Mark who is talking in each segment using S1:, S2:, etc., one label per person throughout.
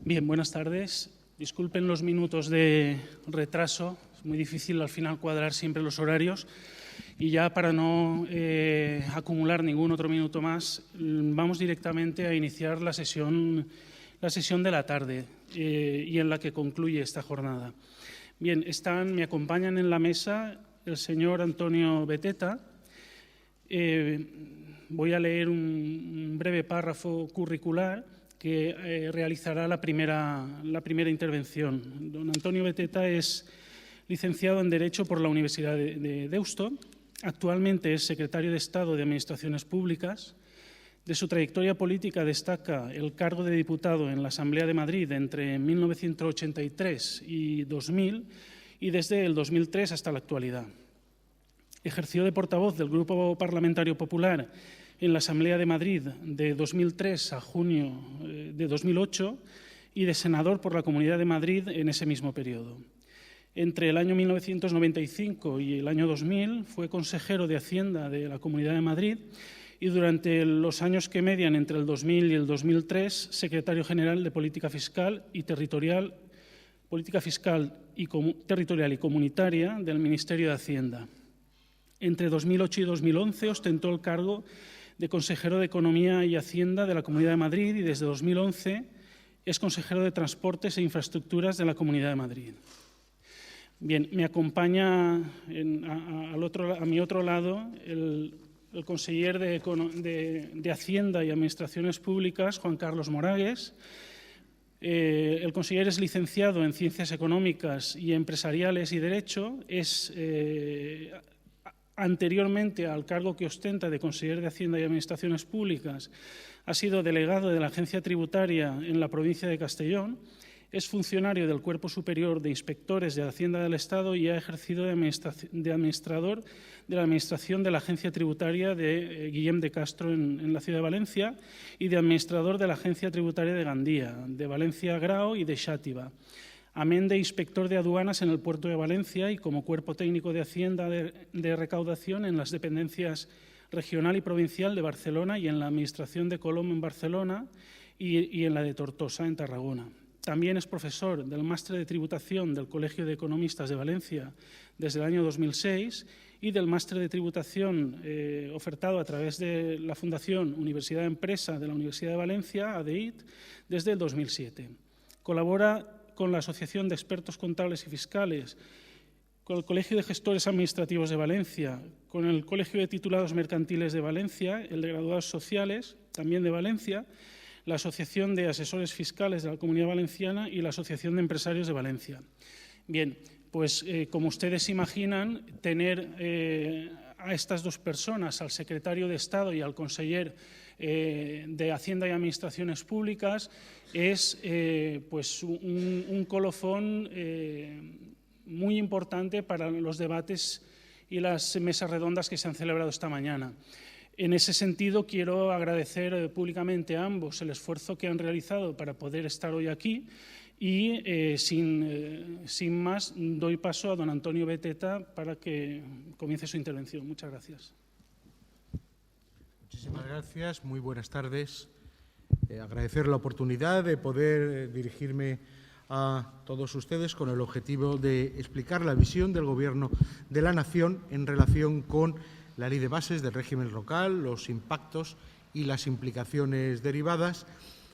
S1: Bien, buenas tardes. Disculpen los minutos de retraso. Es muy difícil al final cuadrar siempre los horarios. Y ya para no acumular ningún otro minuto más, vamos directamente a iniciar la sesión de la tarde y en la que concluye esta jornada. Bien, me acompañan en la mesa el señor Antonio Beteta. Voy a leer un breve párrafo curricular que realizará la primera intervención. Don Antonio Beteta es licenciado en Derecho por la Universidad de Deusto. Actualmente es secretario de Estado de Administraciones Públicas. De su trayectoria política destaca el cargo de diputado en la Asamblea de Madrid entre 1983 y 2000 y desde el 2003 hasta la actualidad. Ejerció de portavoz del Grupo Parlamentario Popular en la Asamblea de Madrid de 2003 a junio de 2008 y de senador por la Comunidad de Madrid en ese mismo periodo. Entre el año 1995 y el año 2000 fue consejero de Hacienda de la Comunidad de Madrid y durante los años que median entre el 2000 y el 2003, secretario general de Política Fiscal y Territorial y Comunitaria del Ministerio de Hacienda. Entre 2008 y 2011 ostentó el cargo de consejero de Economía y Hacienda de la Comunidad de Madrid y desde 2011 es consejero de Transportes e Infraestructuras de la Comunidad de Madrid. Bien, me acompaña a mi otro lado el conseller de Hacienda y Administraciones Públicas, Juan Carlos Moragues. El conseller es licenciado en Ciencias Económicas y Empresariales y Derecho. Es anteriormente al cargo que ostenta de conseller de Hacienda y Administraciones Públicas, ha sido delegado de la Agencia Tributaria en la provincia de Castellón. Es funcionario del Cuerpo Superior de Inspectores de Hacienda del Estado y ha ejercido de administrador de la Administración de la Agencia Tributaria de Guillem de Castro en la ciudad de Valencia y de administrador de la Agencia Tributaria de Gandía, de Valencia Grao y de Xàtiva. Amén de inspector de aduanas en el puerto de Valencia y como cuerpo técnico de Hacienda de recaudación en las dependencias regional y provincial de Barcelona y en la Administración de Colom en Barcelona y en la de Tortosa en Tarragona. También es profesor del Máster de Tributación del Colegio de Economistas de Valencia desde el año 2006 y del Máster de Tributación ofertado a través de la Fundación Universidad de Empresa de la Universidad de Valencia, ADEIT, desde el 2007. Colabora con la Asociación de Expertos Contables y Fiscales, con el Colegio de Gestores Administrativos de Valencia, con el Colegio de Titulados Mercantiles de Valencia, el de Graduados Sociales, también de Valencia, la Asociación de Asesores Fiscales de la Comunidad Valenciana y la Asociación de Empresarios de Valencia. Bien, pues como ustedes imaginan, tener a estas dos personas, al secretario de Estado y al conseller de Hacienda y Administraciones Públicas, es pues un colofón muy importante para los debates y las mesas redondas que se han celebrado esta mañana. En ese sentido, quiero agradecer públicamente a ambos el esfuerzo que han realizado para poder estar hoy aquí y, sin más, doy paso a don Antonio Beteta para que comience su intervención. Muchas gracias.
S2: Muchísimas gracias. Muy buenas tardes. Agradecer la oportunidad de poder dirigirme a todos ustedes con el objetivo de explicar la visión del Gobierno de la Nación en relación con la Ley de Bases del régimen local, los impactos y las implicaciones derivadas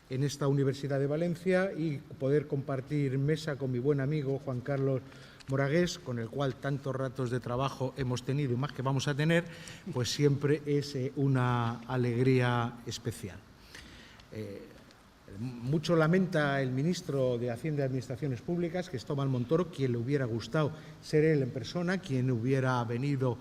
S2: en esta Universidad de Valencia y poder compartir mesa con mi buen amigo Juan Carlos Moragues, con el cual tantos ratos de trabajo hemos tenido y más que vamos a tener, pues siempre es una alegría especial. Mucho lamenta el ministro de Hacienda y Administraciones Públicas, Cristóbal Montoro, quien le hubiera gustado ser él en persona, quien hubiera venido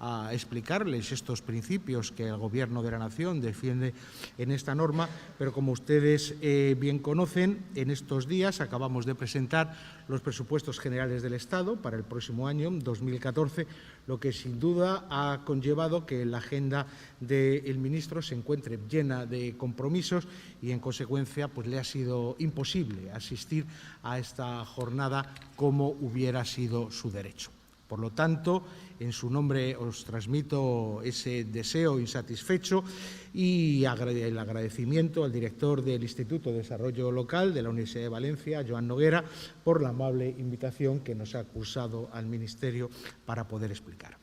S2: a explicarles estos principios que el Gobierno de la Nación defiende en esta norma, pero como ustedes bien conocen, en estos días acabamos de presentar los presupuestos generales del Estado para el próximo año, 2014, lo que sin duda ha conllevado que la agenda del ministro se encuentre llena de compromisos y, en consecuencia, pues le ha sido imposible asistir a esta jornada como hubiera sido su derecho. Por lo tanto, en su nombre os transmito ese deseo insatisfecho y el agradecimiento al director del Instituto de Desarrollo Local de la Universidad de Valencia, Joan Noguera, por la amable invitación que nos ha cursado al Ministerio para poder explicar.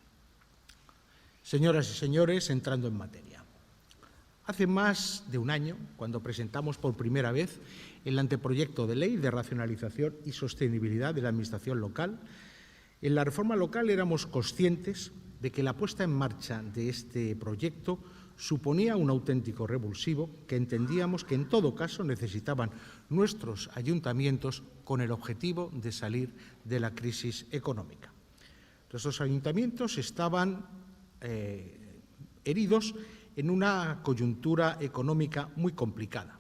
S2: Señoras y señores, entrando en materia. Hace más de un año, cuando presentamos por primera vez el anteproyecto de ley de racionalización y sostenibilidad de la Administración local, en la reforma local éramos conscientes de que la puesta en marcha de este proyecto suponía un auténtico revulsivo que entendíamos que en todo caso necesitaban nuestros ayuntamientos con el objetivo de salir de la crisis económica. Nuestros ayuntamientos estaban heridos en una coyuntura económica muy complicada.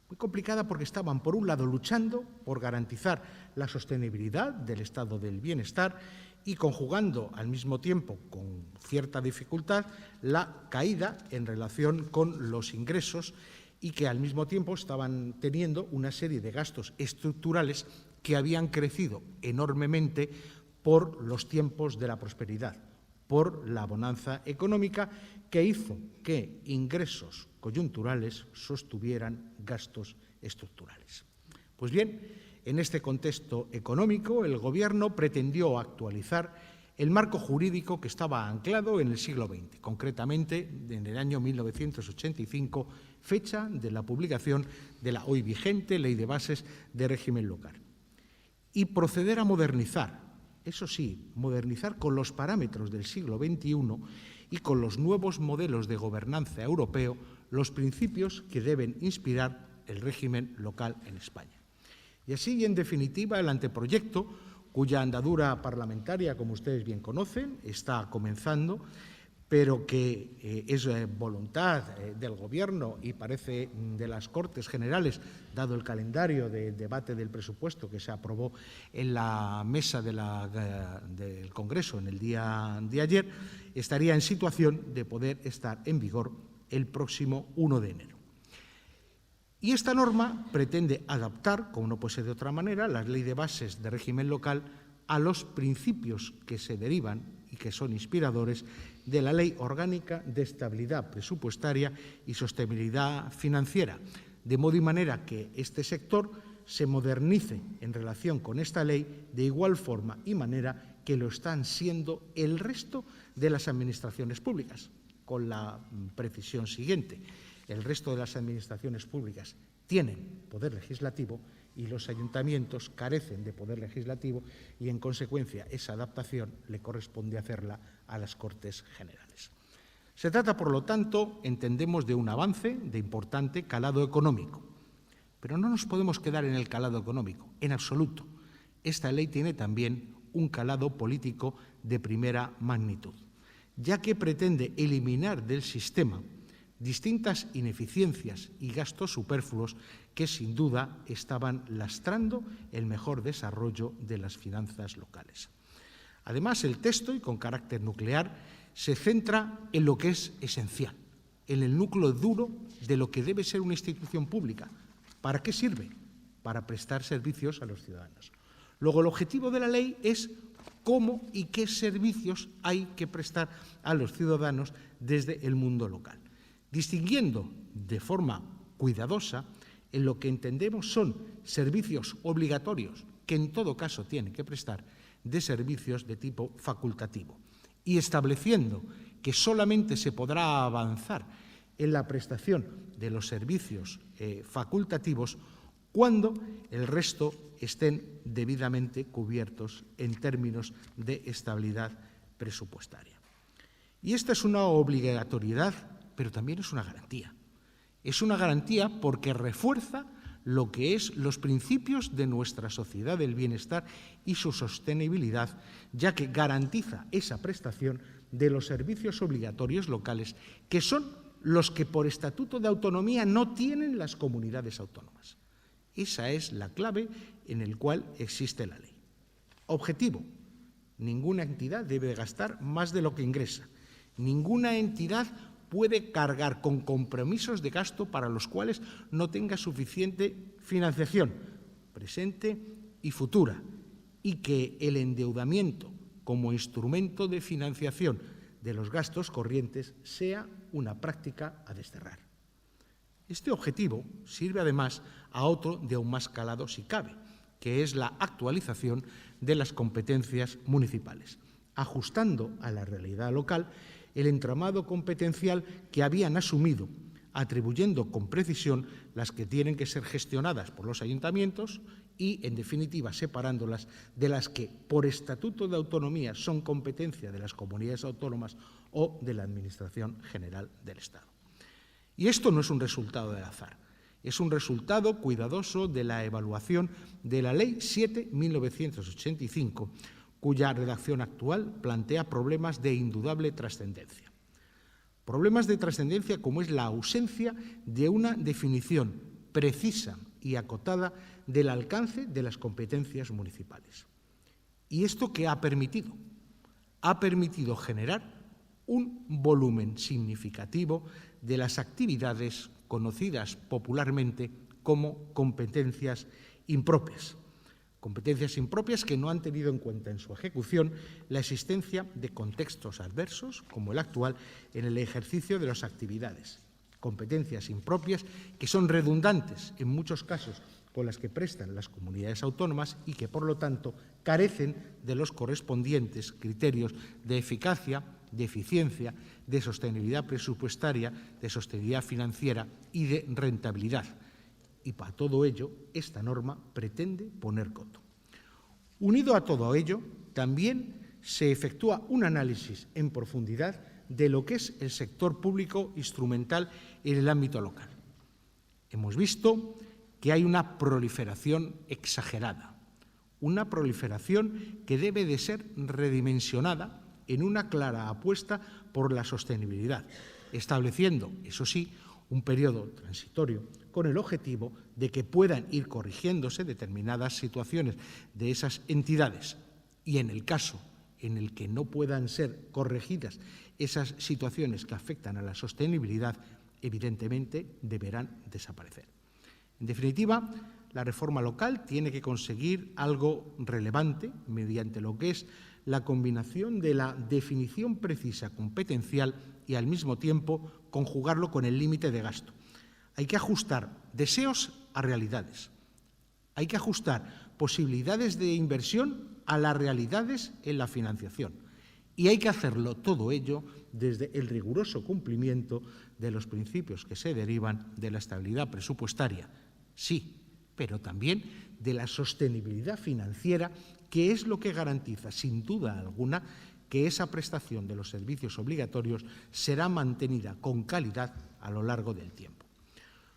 S2: Muy complicada porque estaban, por un lado, luchando por garantizar la sostenibilidad del estado del bienestar y conjugando al mismo tiempo, con cierta dificultad, la caída en relación con los ingresos y que al mismo tiempo estaban teniendo una serie de gastos estructurales que habían crecido enormemente por los tiempos de la prosperidad, por la bonanza económica que hizo que ingresos coyunturales sostuvieran gastos estructurales. Pues bien, en este contexto económico, el Gobierno pretendió actualizar el marco jurídico que estaba anclado en el siglo XX, concretamente en el año 1985, fecha de la publicación de la hoy vigente Ley de Bases de Régimen Local, y proceder a modernizar, eso sí, modernizar con los parámetros del siglo XXI y con los nuevos modelos de gobernanza europeo los principios que deben inspirar el régimen local en España. Y así, en definitiva, el anteproyecto, cuya andadura parlamentaria, como ustedes bien conocen, está comenzando, pero que es voluntad del Gobierno y parece de las Cortes Generales, dado el calendario de debate del presupuesto que se aprobó en la mesa del Congreso en el día de ayer, estaría en situación de poder estar en vigor el próximo 1 de enero. Y esta norma pretende adaptar, como no puede ser de otra manera, la Ley de Bases de Régimen Local a los principios que se derivan y que son inspiradores de la Ley Orgánica de Estabilidad Presupuestaria y Sostenibilidad Financiera, de modo y manera que este sector se modernice en relación con esta ley de igual forma y manera que lo están siendo el resto de las administraciones públicas, con la precisión siguiente. El resto de las administraciones públicas tienen poder legislativo y los ayuntamientos carecen de poder legislativo y, en consecuencia, esa adaptación le corresponde hacerla a las Cortes Generales. Se trata, por lo tanto, entendemos, de un avance de importante calado económico. Pero no nos podemos quedar en el calado económico, en absoluto. Esta ley tiene también un calado político de primera magnitud, ya que pretende eliminar del sistema distintas ineficiencias y gastos superfluos que sin duda estaban lastrando el mejor desarrollo de las finanzas locales. Además, el texto, y con carácter nuclear, se centra en lo que es esencial, en el núcleo duro de lo que debe ser una institución pública. ¿Para qué sirve? Para prestar servicios a los ciudadanos. Luego, el objetivo de la ley es cómo y qué servicios hay que prestar a los ciudadanos desde el mundo local, distinguiendo de forma cuidadosa en lo que entendemos son servicios obligatorios, que en todo caso tienen que prestar, de servicios de tipo facultativo, y estableciendo que solamente se podrá avanzar en la prestación de los servicios facultativos cuando el resto estén debidamente cubiertos en términos de estabilidad presupuestaria. Y esta es una obligatoriedad, pero también es una garantía. Es una garantía porque refuerza lo que es los principios de nuestra sociedad del bienestar y su sostenibilidad, ya que garantiza esa prestación de los servicios obligatorios locales, que son los que por estatuto de autonomía no tienen las comunidades autónomas. Esa es la clave en la cual existe la ley. Objetivo: ninguna entidad debe gastar más de lo que ingresa. Ninguna entidad puede cargar con compromisos de gasto para los cuales no tenga suficiente financiación presente y futura, y que el endeudamiento como instrumento de financiación de los gastos corrientes sea una práctica a desterrar. Este objetivo sirve además a otro de aún más calado si cabe, que es la actualización de las competencias municipales, ajustando a la realidad local el entramado competencial que habían asumido, atribuyendo con precisión las que tienen que ser gestionadas por los ayuntamientos y, en definitiva, separándolas de las que, por estatuto de autonomía, son competencia de las comunidades autónomas o de la Administración General del Estado. Y esto no es un resultado del azar, es un resultado cuidadoso de la evaluación de la Ley 7/1985, cuya redacción actual plantea problemas de indudable trascendencia. Problemas de trascendencia como es la ausencia de una definición precisa y acotada del alcance de las competencias municipales. ¿Y esto qué ha permitido? Ha permitido generar un volumen significativo de las actividades conocidas popularmente como competencias impropias. Competencias impropias que no han tenido en cuenta en su ejecución la existencia de contextos adversos, como el actual, en el ejercicio de las actividades. Competencias impropias que son redundantes en muchos casos con las que prestan las comunidades autónomas y que, por lo tanto, carecen de los correspondientes criterios de eficacia, de eficiencia, de sostenibilidad presupuestaria, de sostenibilidad financiera y de rentabilidad. Y para todo ello, esta norma pretende poner coto. Unido a todo ello, también se efectúa un análisis en profundidad de lo que es el sector público instrumental en el ámbito local. Hemos visto que hay una proliferación exagerada, una proliferación que debe de ser redimensionada en una clara apuesta por la sostenibilidad, estableciendo, eso sí, un periodo transitorio con el objetivo de que puedan ir corrigiéndose determinadas situaciones de esas entidades y, en el caso en el que no puedan ser corregidas esas situaciones que afectan a la sostenibilidad, evidentemente deberán desaparecer. En definitiva, la reforma local tiene que conseguir algo relevante mediante lo que es la combinación de la definición precisa competencial y, al mismo tiempo, conjugarlo con el límite de gasto. Hay que ajustar deseos a realidades. Hay que ajustar posibilidades de inversión a las realidades en la financiación. Y hay que hacerlo todo ello desde el riguroso cumplimiento de los principios que se derivan de la estabilidad presupuestaria, sí, pero también de la sostenibilidad financiera, que es lo que garantiza, sin duda alguna, que esa prestación de los servicios obligatorios será mantenida con calidad a lo largo del tiempo.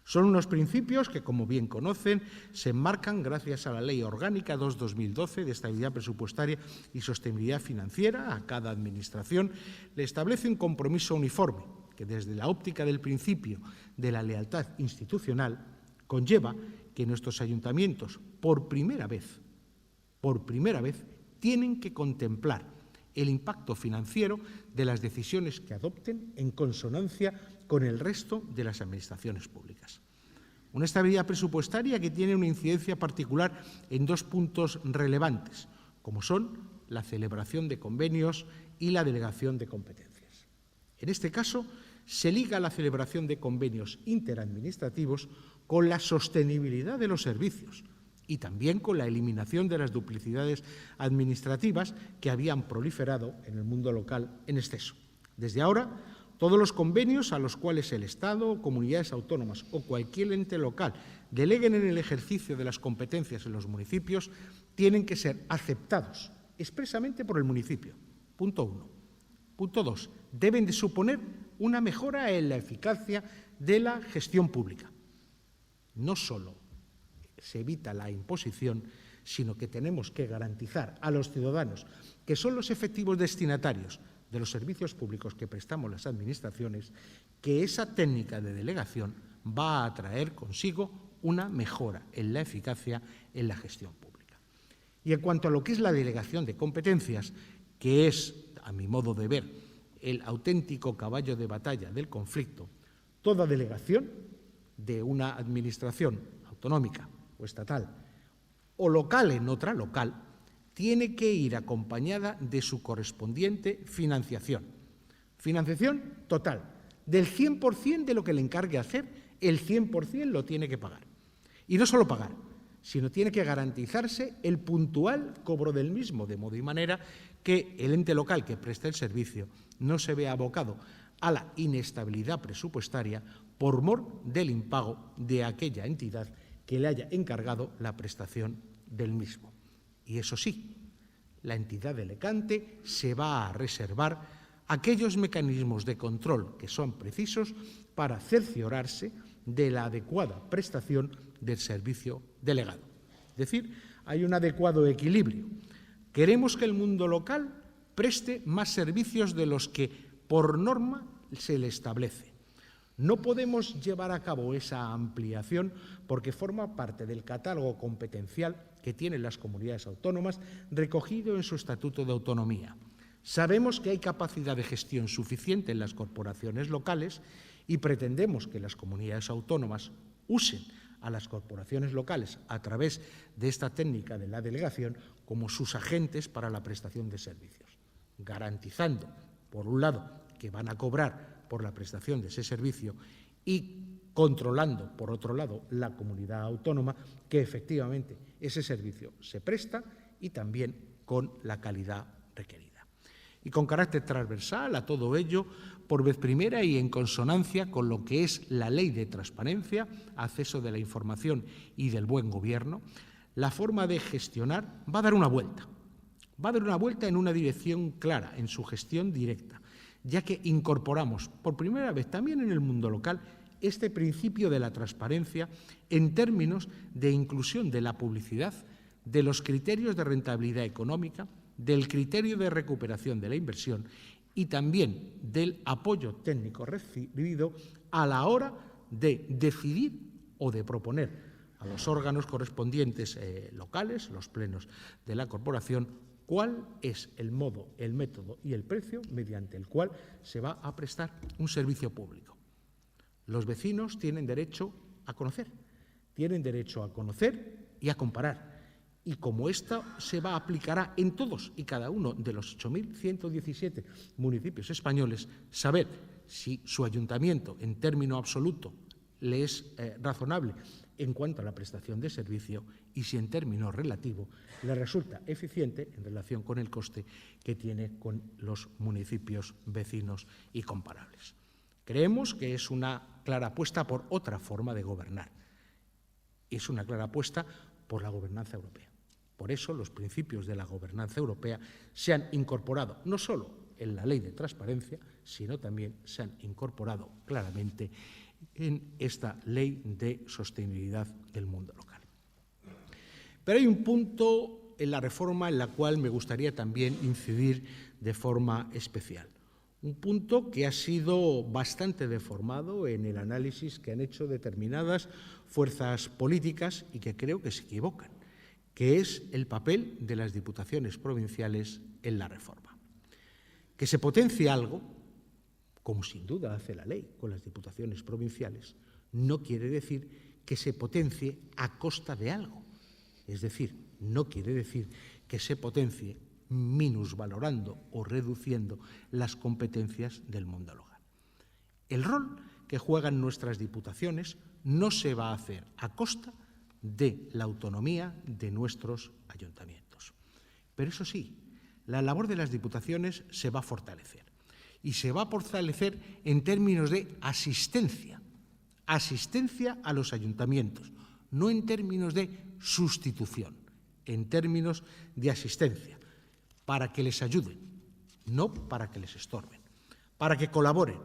S2: Son unos principios que, como bien conocen, se enmarcan gracias a la Ley Orgánica 2/2012 de Estabilidad Presupuestaria y Sostenibilidad Financiera. A cada Administración le establece un compromiso uniforme que, desde la óptica del principio de la lealtad institucional, conlleva que nuestros ayuntamientos, por primera vez, tienen que contemplar el impacto financiero de las decisiones que adopten en consonancia con el resto de las administraciones públicas. Una estabilidad presupuestaria que tiene una incidencia particular en dos puntos relevantes, como son la celebración de convenios y la delegación de competencias. En este caso, se liga la celebración de convenios interadministrativos con la sostenibilidad de los servicios y también con la eliminación de las duplicidades administrativas que habían proliferado en el mundo local en exceso. Desde ahora, todos los convenios a los cuales el Estado, comunidades autónomas o cualquier ente local deleguen en el ejercicio de las competencias en los municipios tienen que ser aceptados expresamente por el municipio. Punto 1. Punto 2. Deben de suponer una mejora en la eficacia de la gestión pública. No solo se evita la imposición, sino que tenemos que garantizar a los ciudadanos, que son los efectivos destinatarios de los servicios públicos que prestamos las administraciones, que esa técnica de delegación va a traer consigo una mejora en la eficacia en la gestión pública. Y en cuanto a lo que es la delegación de competencias, que es, a mi modo de ver, el auténtico caballo de batalla del conflicto, toda delegación de una administración autonómica o estatal o local en otra local tiene que ir acompañada de su correspondiente financiación. Financiación total, del 100% de lo que le encargue hacer, el 100% lo tiene que pagar. Y no solo pagar, sino tiene que garantizarse el puntual cobro del mismo, de modo y manera que el ente local que presta el servicio no se vea abocado a la inestabilidad presupuestaria por mor del impago de aquella entidad que le haya encargado la prestación del mismo. Y eso sí, la entidad delegante se va a reservar aquellos mecanismos de control que son precisos para cerciorarse de la adecuada prestación del servicio delegado. Es decir, hay un adecuado equilibrio. Queremos que el mundo local preste más servicios de los que por norma se le establece. No podemos llevar a cabo esa ampliación porque forma parte del catálogo competencial que tienen las comunidades autónomas recogido en su Estatuto de Autonomía. Sabemos que hay capacidad de gestión suficiente en las corporaciones locales y pretendemos que las comunidades autónomas usen a las corporaciones locales a través de esta técnica de la delegación como sus agentes para la prestación de servicios, garantizando, por un lado, que van a cobrar por la prestación de ese servicio y controlando, por otro lado, la comunidad autónoma, que efectivamente ese servicio se presta y también con la calidad requerida. Y con carácter transversal a todo ello, por vez primera y en consonancia con lo que es la Ley de Transparencia, Acceso de la Información y del Buen Gobierno, la forma de gestionar va a dar una vuelta. Va a dar una vuelta en una dirección clara, en su gestión directa, ya que incorporamos por primera vez también en el mundo local este principio de la transparencia en términos de inclusión de la publicidad, de los criterios de rentabilidad económica, del criterio de recuperación de la inversión y también del apoyo técnico recibido a la hora de decidir o de proponer a los órganos correspondientes locales, los plenos de la corporación, cuál es el modo, el método y el precio mediante el cual se va a prestar un servicio público. Los vecinos tienen derecho a conocer y a comparar. Y como esto se aplicará en todos y cada uno de los 8.117 municipios españoles, saber si su ayuntamiento en término absoluto le es razonable en cuanto a la prestación de servicio y si en término relativo le resulta eficiente en relación con el coste que tiene con los municipios vecinos y comparables. Creemos que es una clara apuesta por otra forma de gobernar. Es una clara apuesta por la gobernanza europea. Por eso los principios de la gobernanza europea se han incorporado no solo en la Ley de Transparencia, sino también se han incorporado claramente en esta Ley de Sostenibilidad del Mundo Local. Pero hay un punto en la reforma en la cual me gustaría también incidir de forma especial. Un punto que ha sido bastante deformado en el análisis que han hecho determinadas fuerzas políticas y que creo que se equivocan, que es el papel de las diputaciones provinciales en la reforma. Que se potencie algo, como sin duda hace la ley con las diputaciones provinciales, no quiere decir que se potencie a costa de algo. Es decir, no quiere decir que se potencie minusvalorando o reduciendo las competencias del mundo local. El rol que juegan nuestras diputaciones no se va a hacer a costa de la autonomía de nuestros ayuntamientos. Pero eso sí, la labor de las diputaciones se va a fortalecer. Y se va a fortalecer en términos de asistencia a los ayuntamientos, no en términos de sustitución, en términos de asistencia, para que les ayuden, no para que les estorben, para que colaboren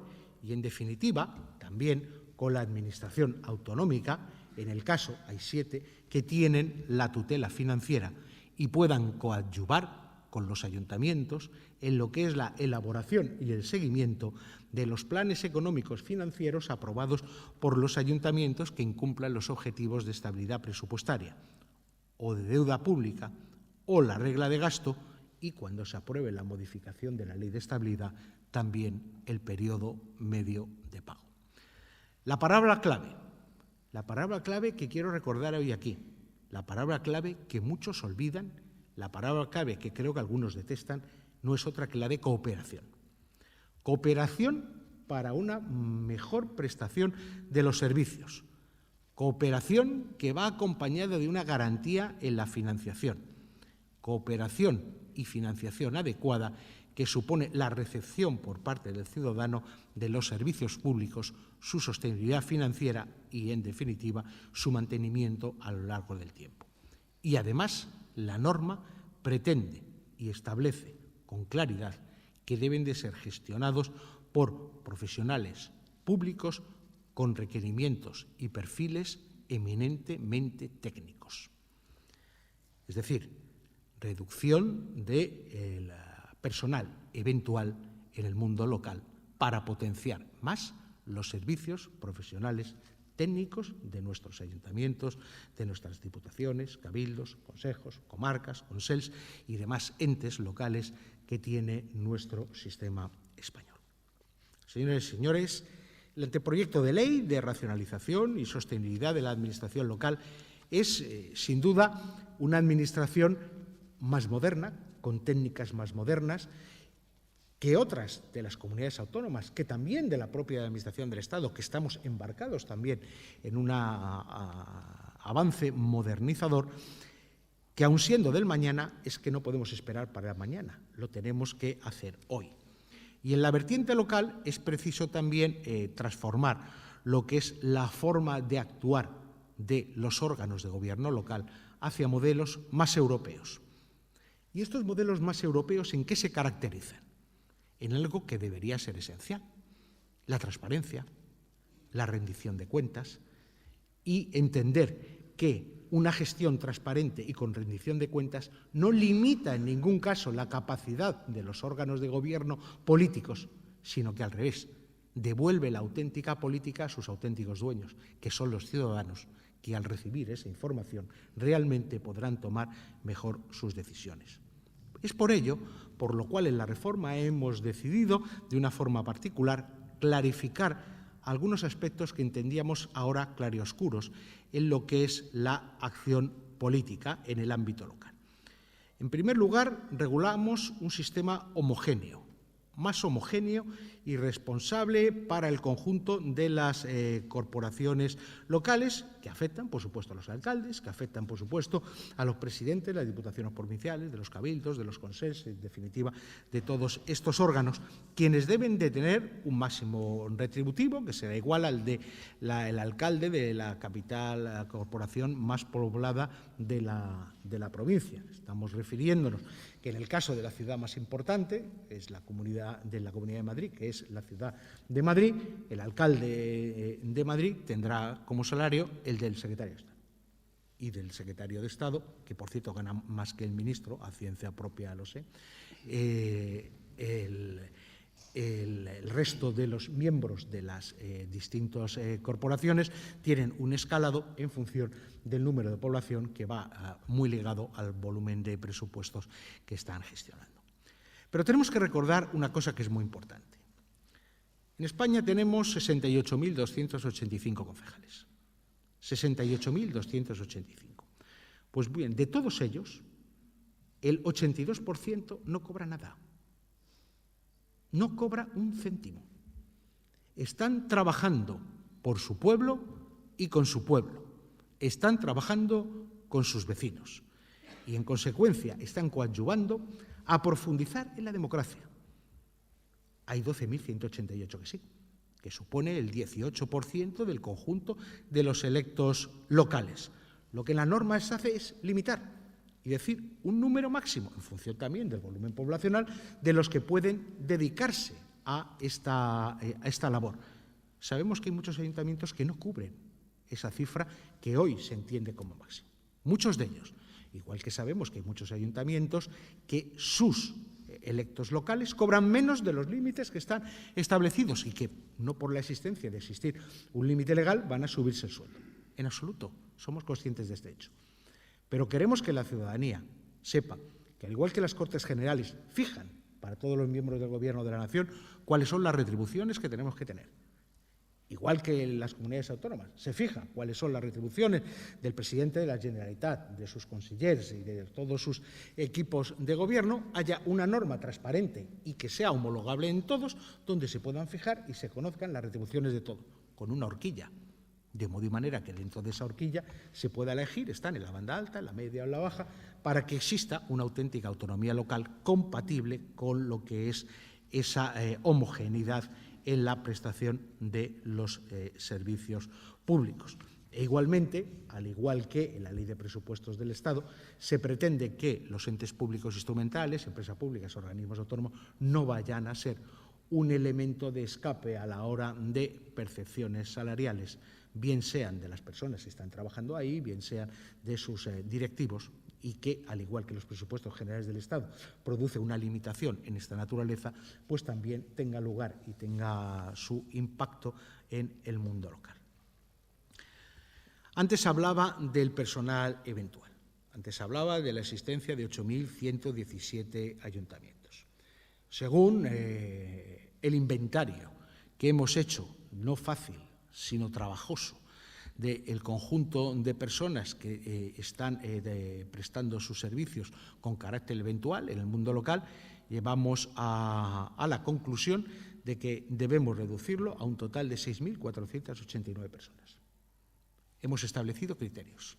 S2: y, en definitiva, también con la Administración autonómica. En el caso, hay 7 que tienen la tutela financiera y puedan coadyuvar con los ayuntamientos en lo que es la elaboración y el seguimiento de los planes económicos financieros aprobados por los ayuntamientos que incumplan los objetivos de estabilidad presupuestaria o de deuda pública o la regla de gasto y, cuando se apruebe la modificación de la Ley de Estabilidad, también el periodo medio de pago. La palabra clave que quiero recordar hoy aquí, la palabra clave que muchos olvidan la palabra clave que creo que algunos detestan no es otra que la de cooperación. Cooperación para una mejor prestación de los servicios. Cooperación que va acompañada de una garantía en la financiación. Cooperación y financiación adecuada que supone la recepción por parte del ciudadano de los servicios públicos, su sostenibilidad financiera y, en definitiva, su mantenimiento a lo largo del tiempo. Y, además, la norma pretende y establece con claridad que deben de ser gestionados por profesionales públicos con requerimientos y perfiles eminentemente técnicos. Es decir, reducción del personal eventual en el mundo local para potenciar más los servicios profesionales técnicos de nuestros ayuntamientos, de nuestras diputaciones, cabildos, consejos, comarcas, consels y demás entes locales que tiene nuestro sistema español. Señoras y señores, el anteproyecto de ley de racionalización y sostenibilidad de la administración local es, sin duda, una administración más moderna, con técnicas más modernas, que otras de las comunidades autónomas, que también de la propia Administración del Estado, que estamos embarcados también en un avance modernizador, que aun siendo del mañana, es que no podemos esperar para el mañana, lo tenemos que hacer hoy. Y en la vertiente local es preciso también transformar lo que es la forma de actuar de los órganos de gobierno local hacia modelos más europeos. ¿Y estos modelos más europeos en qué se caracterizan? En algo que debería ser esencial: la transparencia, la rendición de cuentas y entender que una gestión transparente y con rendición de cuentas no limita en ningún caso la capacidad de los órganos de gobierno políticos, sino que al revés, devuelve la auténtica política a sus auténticos dueños, que son los ciudadanos, que al recibir esa información realmente podrán tomar mejor sus decisiones. Es por ello por lo cual en la reforma hemos decidido, de una forma particular, clarificar algunos aspectos que entendíamos ahora claroscuros en lo que es la acción política en el ámbito local. En primer lugar, regulamos un sistema homogéneo, más homogéneo y responsable para el conjunto de las corporaciones locales, que afectan, por supuesto, a los alcaldes, que afectan, por supuesto, a los presidentes de las diputaciones provinciales, de los cabildos, de los consejos, en definitiva, de todos estos órganos, quienes deben de tener un máximo retributivo que será igual al de el alcalde de la capital, la corporación más poblada de la provincia. Estamos refiriéndonos que en el caso de la ciudad más importante, es la Comunidad de Madrid, que es la ciudad de Madrid, el alcalde de Madrid tendrá como salario el del secretario de Estado. Y del secretario de Estado, que por cierto gana más que el ministro, a ciencia propia lo sé, el resto de los miembros de las distintas corporaciones tienen un escalado en función del número de población que va muy ligado al volumen de presupuestos que están gestionando. Pero tenemos que recordar una cosa que es muy importante. En España tenemos 68.285 concejales. 68.285. Pues bien, de todos ellos, el 82% no cobra nada. No cobra un céntimo. Están trabajando por su pueblo y con su pueblo. Están trabajando con sus vecinos. Y, en consecuencia, están coadyuvando a profundizar en la democracia. Hay 12.188 que sí, que supone el 18% del conjunto de los electos locales. Lo que la norma hace es limitar y decir un número máximo, en función también del volumen poblacional, de los que pueden dedicarse a esta labor. Sabemos que hay muchos ayuntamientos que no cubren esa cifra que hoy se entiende como máximo. Muchos de ellos. Igual que sabemos que hay muchos ayuntamientos que sus electos locales cobran menos de los límites que están establecidos y que, no por la existencia de existir un límite legal, van a subirse el sueldo. En absoluto, somos conscientes de este hecho. Pero queremos que la ciudadanía sepa que, al igual que las Cortes Generales fijan para todos los miembros del Gobierno de la Nación cuáles son las retribuciones que tenemos que tener. igual que en las comunidades autónomas, se fija cuáles son las retribuciones del presidente de la Generalitat, de sus consellers y de todos sus equipos de gobierno, haya una norma transparente y que sea homologable en todos, donde se puedan fijar y se conozcan las retribuciones de todos, con una horquilla, de modo y manera que dentro de esa horquilla se pueda elegir, están en la banda alta, en la media o en la baja, para que exista una auténtica autonomía local compatible con lo que es esa homogeneidad en la prestación de los servicios públicos. E igualmente, al igual que en la Ley de Presupuestos del Estado, se pretende que los entes públicos instrumentales, empresas públicas, organismos autónomos, no vayan a ser un elemento de escape a la hora de percepciones salariales, bien sean de las personas que están trabajando ahí, bien sean de sus directivos, y que, al igual que los presupuestos generales del Estado, produce una limitación en esta naturaleza, pues también tenga lugar y tenga su impacto en el mundo local. Antes hablaba del personal eventual. Antes hablaba de la existencia de 8.117 ayuntamientos. Según el inventario que hemos hecho, no fácil, sino trabajoso, del conjunto de personas que están prestando sus servicios con carácter eventual en el mundo local, llevamos a la conclusión de que debemos reducirlo a un total de 6.489 personas. Hemos establecido criterios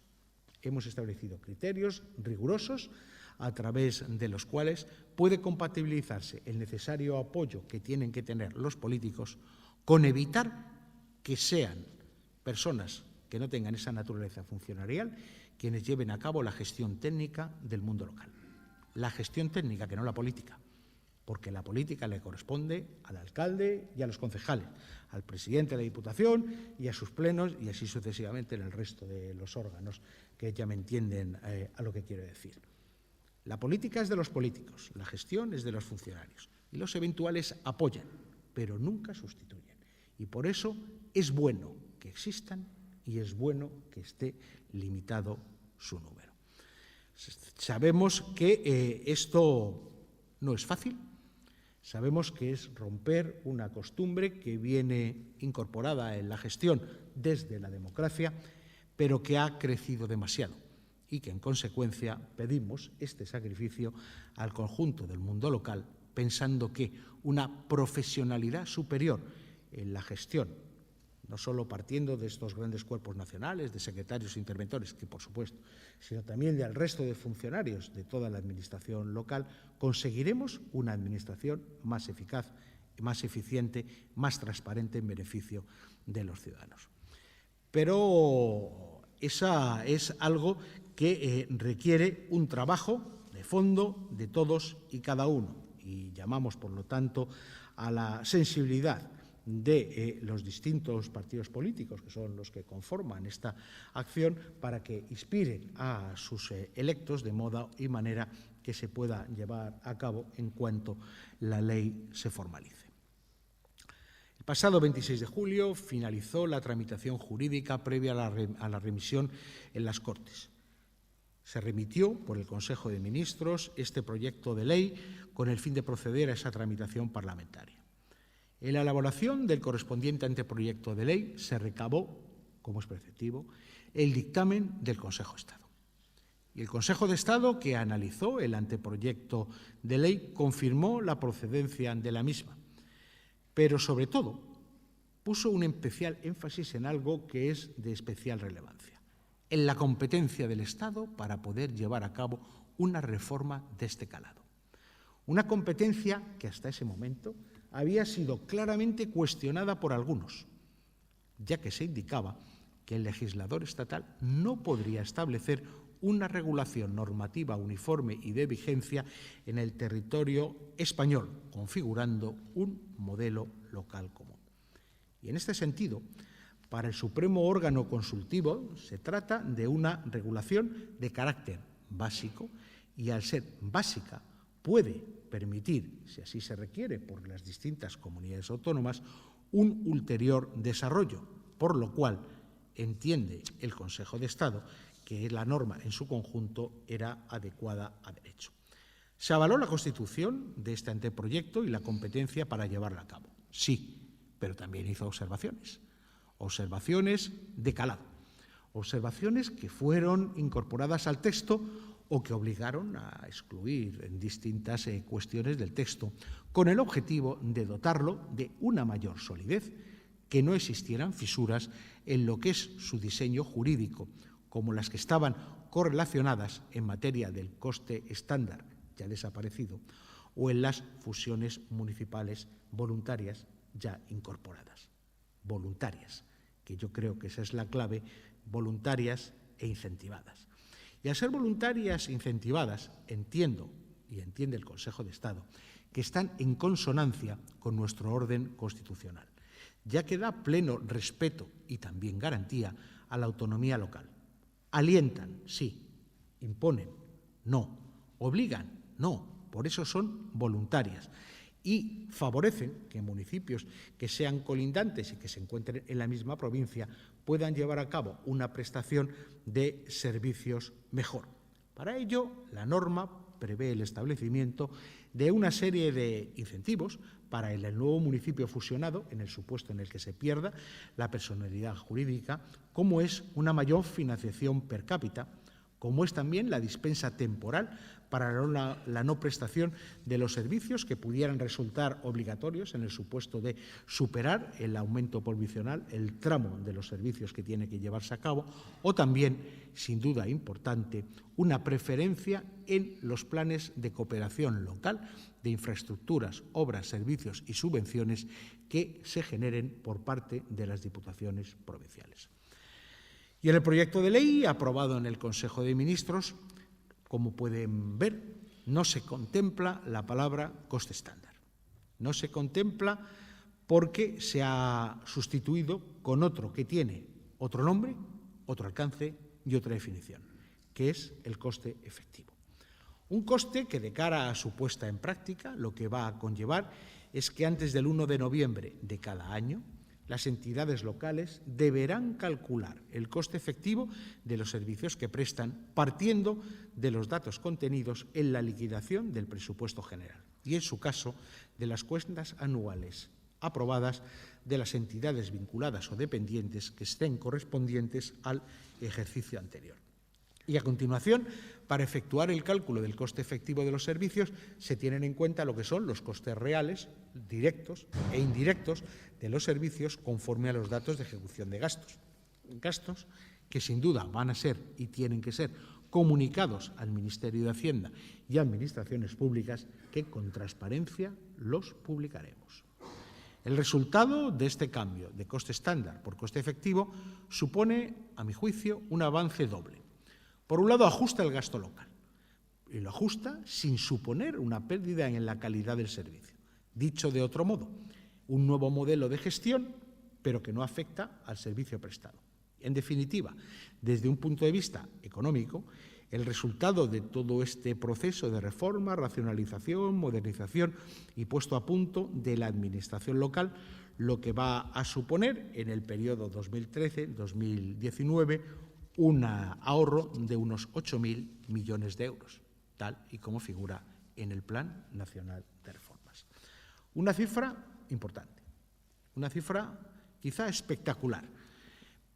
S2: rigurosos a través de los cuales puede compatibilizarse el necesario apoyo que tienen que tener los políticos con evitar que sean personas que no tengan esa naturaleza funcionarial quienes lleven a cabo la gestión técnica del mundo local. La gestión técnica, que no la política, porque la política le corresponde al alcalde y a los concejales, al presidente de la Diputación y a sus plenos y así sucesivamente en el resto de los órganos que ya me entienden a lo que quiero decir. La política es de los políticos, la gestión es de los funcionarios y los eventuales apoyan, pero nunca sustituyen. Y por eso es bueno que existan y es bueno que esté limitado su número. Sabemos que esto no es fácil, sabemos que es romper una costumbre que viene incorporada en la gestión desde la democracia, pero que ha crecido demasiado y que en consecuencia pedimos este sacrificio al conjunto del mundo local, pensando que una profesionalidad superior en la gestión, no solo partiendo de estos grandes cuerpos nacionales, de secretarios e interventores, que por supuesto, sino también del resto de funcionarios de toda la administración local, conseguiremos una administración más eficaz, más eficiente, más transparente en beneficio de los ciudadanos. Pero esa es algo que requiere un trabajo de fondo de todos y cada uno y llamamos, por lo tanto, a la sensibilidad de los distintos partidos políticos, que son los que conforman esta acción, para que inspiren a sus electos de modo y manera que se pueda llevar a cabo en cuanto la ley se formalice. El pasado 26 de julio finalizó la tramitación jurídica previa a la remisión en las Cortes. Se remitió por el Consejo de Ministros este proyecto de ley con el fin de proceder a esa tramitación parlamentaria. En la elaboración del correspondiente anteproyecto de ley se recabó, como es preceptivo, el dictamen del Consejo de Estado. Y el Consejo de Estado, que analizó el anteproyecto de ley, confirmó la procedencia de la misma, pero sobre todo puso un especial énfasis en algo que es de especial relevancia, en la competencia del Estado para poder llevar a cabo una reforma de este calado. Una competencia que hasta ese momento había sido claramente cuestionada por algunos, ya que se indicaba que el legislador estatal no podría establecer una regulación normativa uniforme y de vigencia en el territorio español, configurando un modelo local común. Y en este sentido, para el supremo órgano consultivo se trata de una regulación de carácter básico y, al ser básica, puede permitir, si así se requiere por las distintas comunidades autónomas, un ulterior desarrollo, por lo cual entiende el Consejo de Estado que la norma en su conjunto era adecuada a derecho. ¿Se avaló la constitución de este anteproyecto y la competencia para llevarla a cabo? Sí, pero también hizo observaciones. Observaciones de calado. Observaciones que fueron incorporadas al texto o que obligaron a excluir en distintas cuestiones del texto, con el objetivo de dotarlo de una mayor solidez, que no existieran fisuras en lo que es su diseño jurídico, como las que estaban correlacionadas en materia del coste estándar, ya desaparecido, o en las fusiones municipales voluntarias ya incorporadas. Voluntarias, que yo creo que esa es la clave, voluntarias e incentivadas. Y al ser voluntarias e incentivadas, entiendo, y entiende el Consejo de Estado, que están en consonancia con nuestro orden constitucional, ya que da pleno respeto y también garantía a la autonomía local. Alientan, sí. Imponen, no. Obligan, no. Por eso son voluntarias. Y favorecen que municipios que sean colindantes y que se encuentren en la misma provincia puedan llevar a cabo una prestación de servicios mejor. Para ello, la norma prevé el establecimiento de una serie de incentivos para el nuevo municipio fusionado, en el supuesto en el que se pierda la personalidad jurídica, como es una mayor financiación per cápita, como es también la dispensa temporal para la no prestación de los servicios que pudieran resultar obligatorios en el supuesto de superar el aumento provisional, el tramo de los servicios que tiene que llevarse a cabo, o también, sin duda importante, una preferencia en los planes de cooperación local de infraestructuras, obras, servicios y subvenciones que se generen por parte de las diputaciones provinciales. Y en el proyecto de ley aprobado en el Consejo de Ministros, como pueden ver, no se contempla la palabra coste estándar. No se contempla porque se ha sustituido con otro que tiene otro nombre, otro alcance y otra definición, que es el coste efectivo. Un coste que, de cara a su puesta en práctica, lo que va a conllevar es que antes del 1 de noviembre de cada año, las entidades locales deberán calcular el coste efectivo de los servicios que prestan, partiendo de los datos contenidos en la liquidación del presupuesto general y, en su caso, de las cuentas anuales aprobadas de las entidades vinculadas o dependientes que estén correspondientes al ejercicio anterior. Y, a continuación, para efectuar el cálculo del coste efectivo de los servicios, se tienen en cuenta lo que son los costes reales, directos e indirectos de los servicios conforme a los datos de ejecución de gastos. Gastos que, sin duda, van a ser y tienen que ser comunicados al Ministerio de Hacienda y a administraciones públicas, que con transparencia los publicaremos. El resultado de este cambio de coste estándar por coste efectivo supone, a mi juicio, un avance doble. Por un lado, ajusta el gasto local, y lo ajusta sin suponer una pérdida en la calidad del servicio. Dicho de otro modo, un nuevo modelo de gestión, pero que no afecta al servicio prestado. En definitiva, desde un punto de vista económico, el resultado de todo este proceso de reforma, racionalización, modernización y puesto a punto de la administración local, lo que va a suponer en el periodo 2013-2019 un ahorro de unos 8.000 millones de euros, tal y como figura en el Plan Nacional de Reformas. Una cifra importante, una cifra quizá espectacular,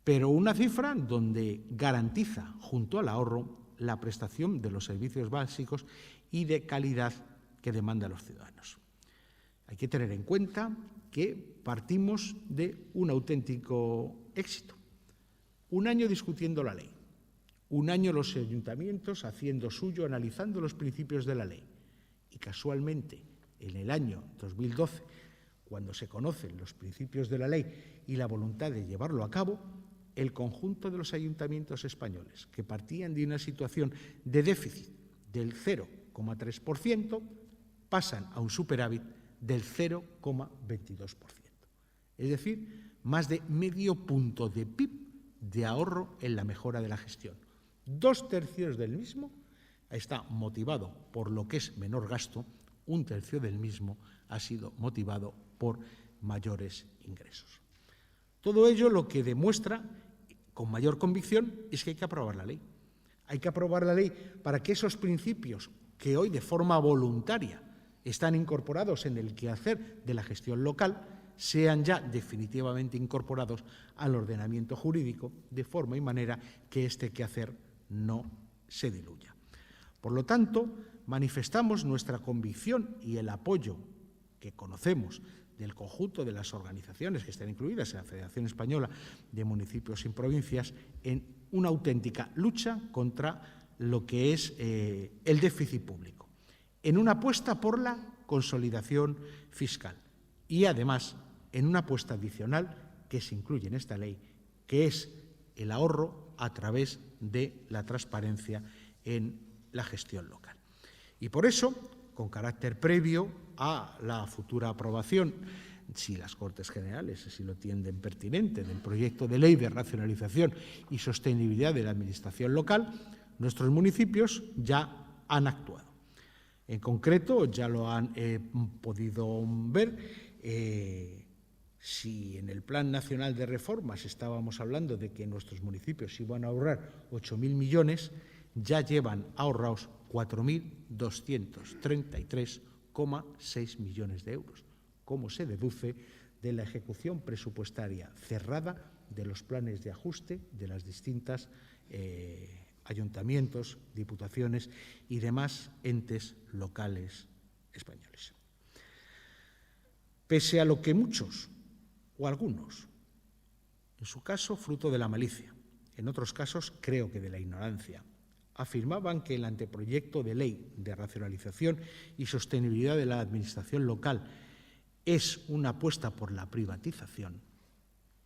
S2: pero una cifra donde garantiza, junto al ahorro, la prestación de los servicios básicos y de calidad que demandan los ciudadanos. Hay que tener en cuenta que partimos de un auténtico éxito. Un año discutiendo la ley, un año los ayuntamientos haciendo suyo, analizando los principios de la ley. Y casualmente, en el año 2012, cuando se conocen los principios de la ley y la voluntad de llevarlo a cabo, el conjunto de los ayuntamientos españoles, que partían de una situación de déficit del 0,3%, pasan a un superávit del 0,22%. Es decir, más de medio punto de PIB de ahorro en la mejora de la gestión. 2/3 del mismo está motivado por lo que es menor gasto, 1/3 del mismo ha sido motivado por mayores ingresos. Todo ello lo que demuestra con mayor convicción es que hay que aprobar la ley. Hay que aprobar la ley para que esos principios que hoy de forma voluntaria están incorporados en el quehacer de la gestión local sean ya definitivamente incorporados al ordenamiento jurídico, de forma y manera que este quehacer no se diluya. Por lo tanto, manifestamos nuestra convicción y el apoyo que conocemos del conjunto de las organizaciones que están incluidas en la Federación Española de Municipios y Provincias en una auténtica lucha contra lo que es el déficit público, en una apuesta por la consolidación fiscal y, además, en una apuesta adicional que se incluye en esta ley, que es el ahorro a través de la transparencia en la gestión local. Y por eso, con carácter previo a la futura aprobación, si las Cortes Generales así lo entienden pertinente, del proyecto de ley de racionalización y sostenibilidad de la Administración local, nuestros municipios ya han actuado. En concreto, ya lo han podido ver, si en el Plan Nacional de Reformas estábamos hablando de que nuestros municipios iban a ahorrar 8.000 millones, ya llevan ahorrados 4.233,6 millones de euros, como se deduce de la ejecución presupuestaria cerrada de los planes de ajuste de las distintas ayuntamientos, diputaciones y demás entes locales españoles. Pese a lo que muchos o algunos, en su caso fruto de la malicia, en otros casos creo que de la ignorancia, afirmaban que el anteproyecto de ley de racionalización y sostenibilidad de la Administración local es una apuesta por la privatización,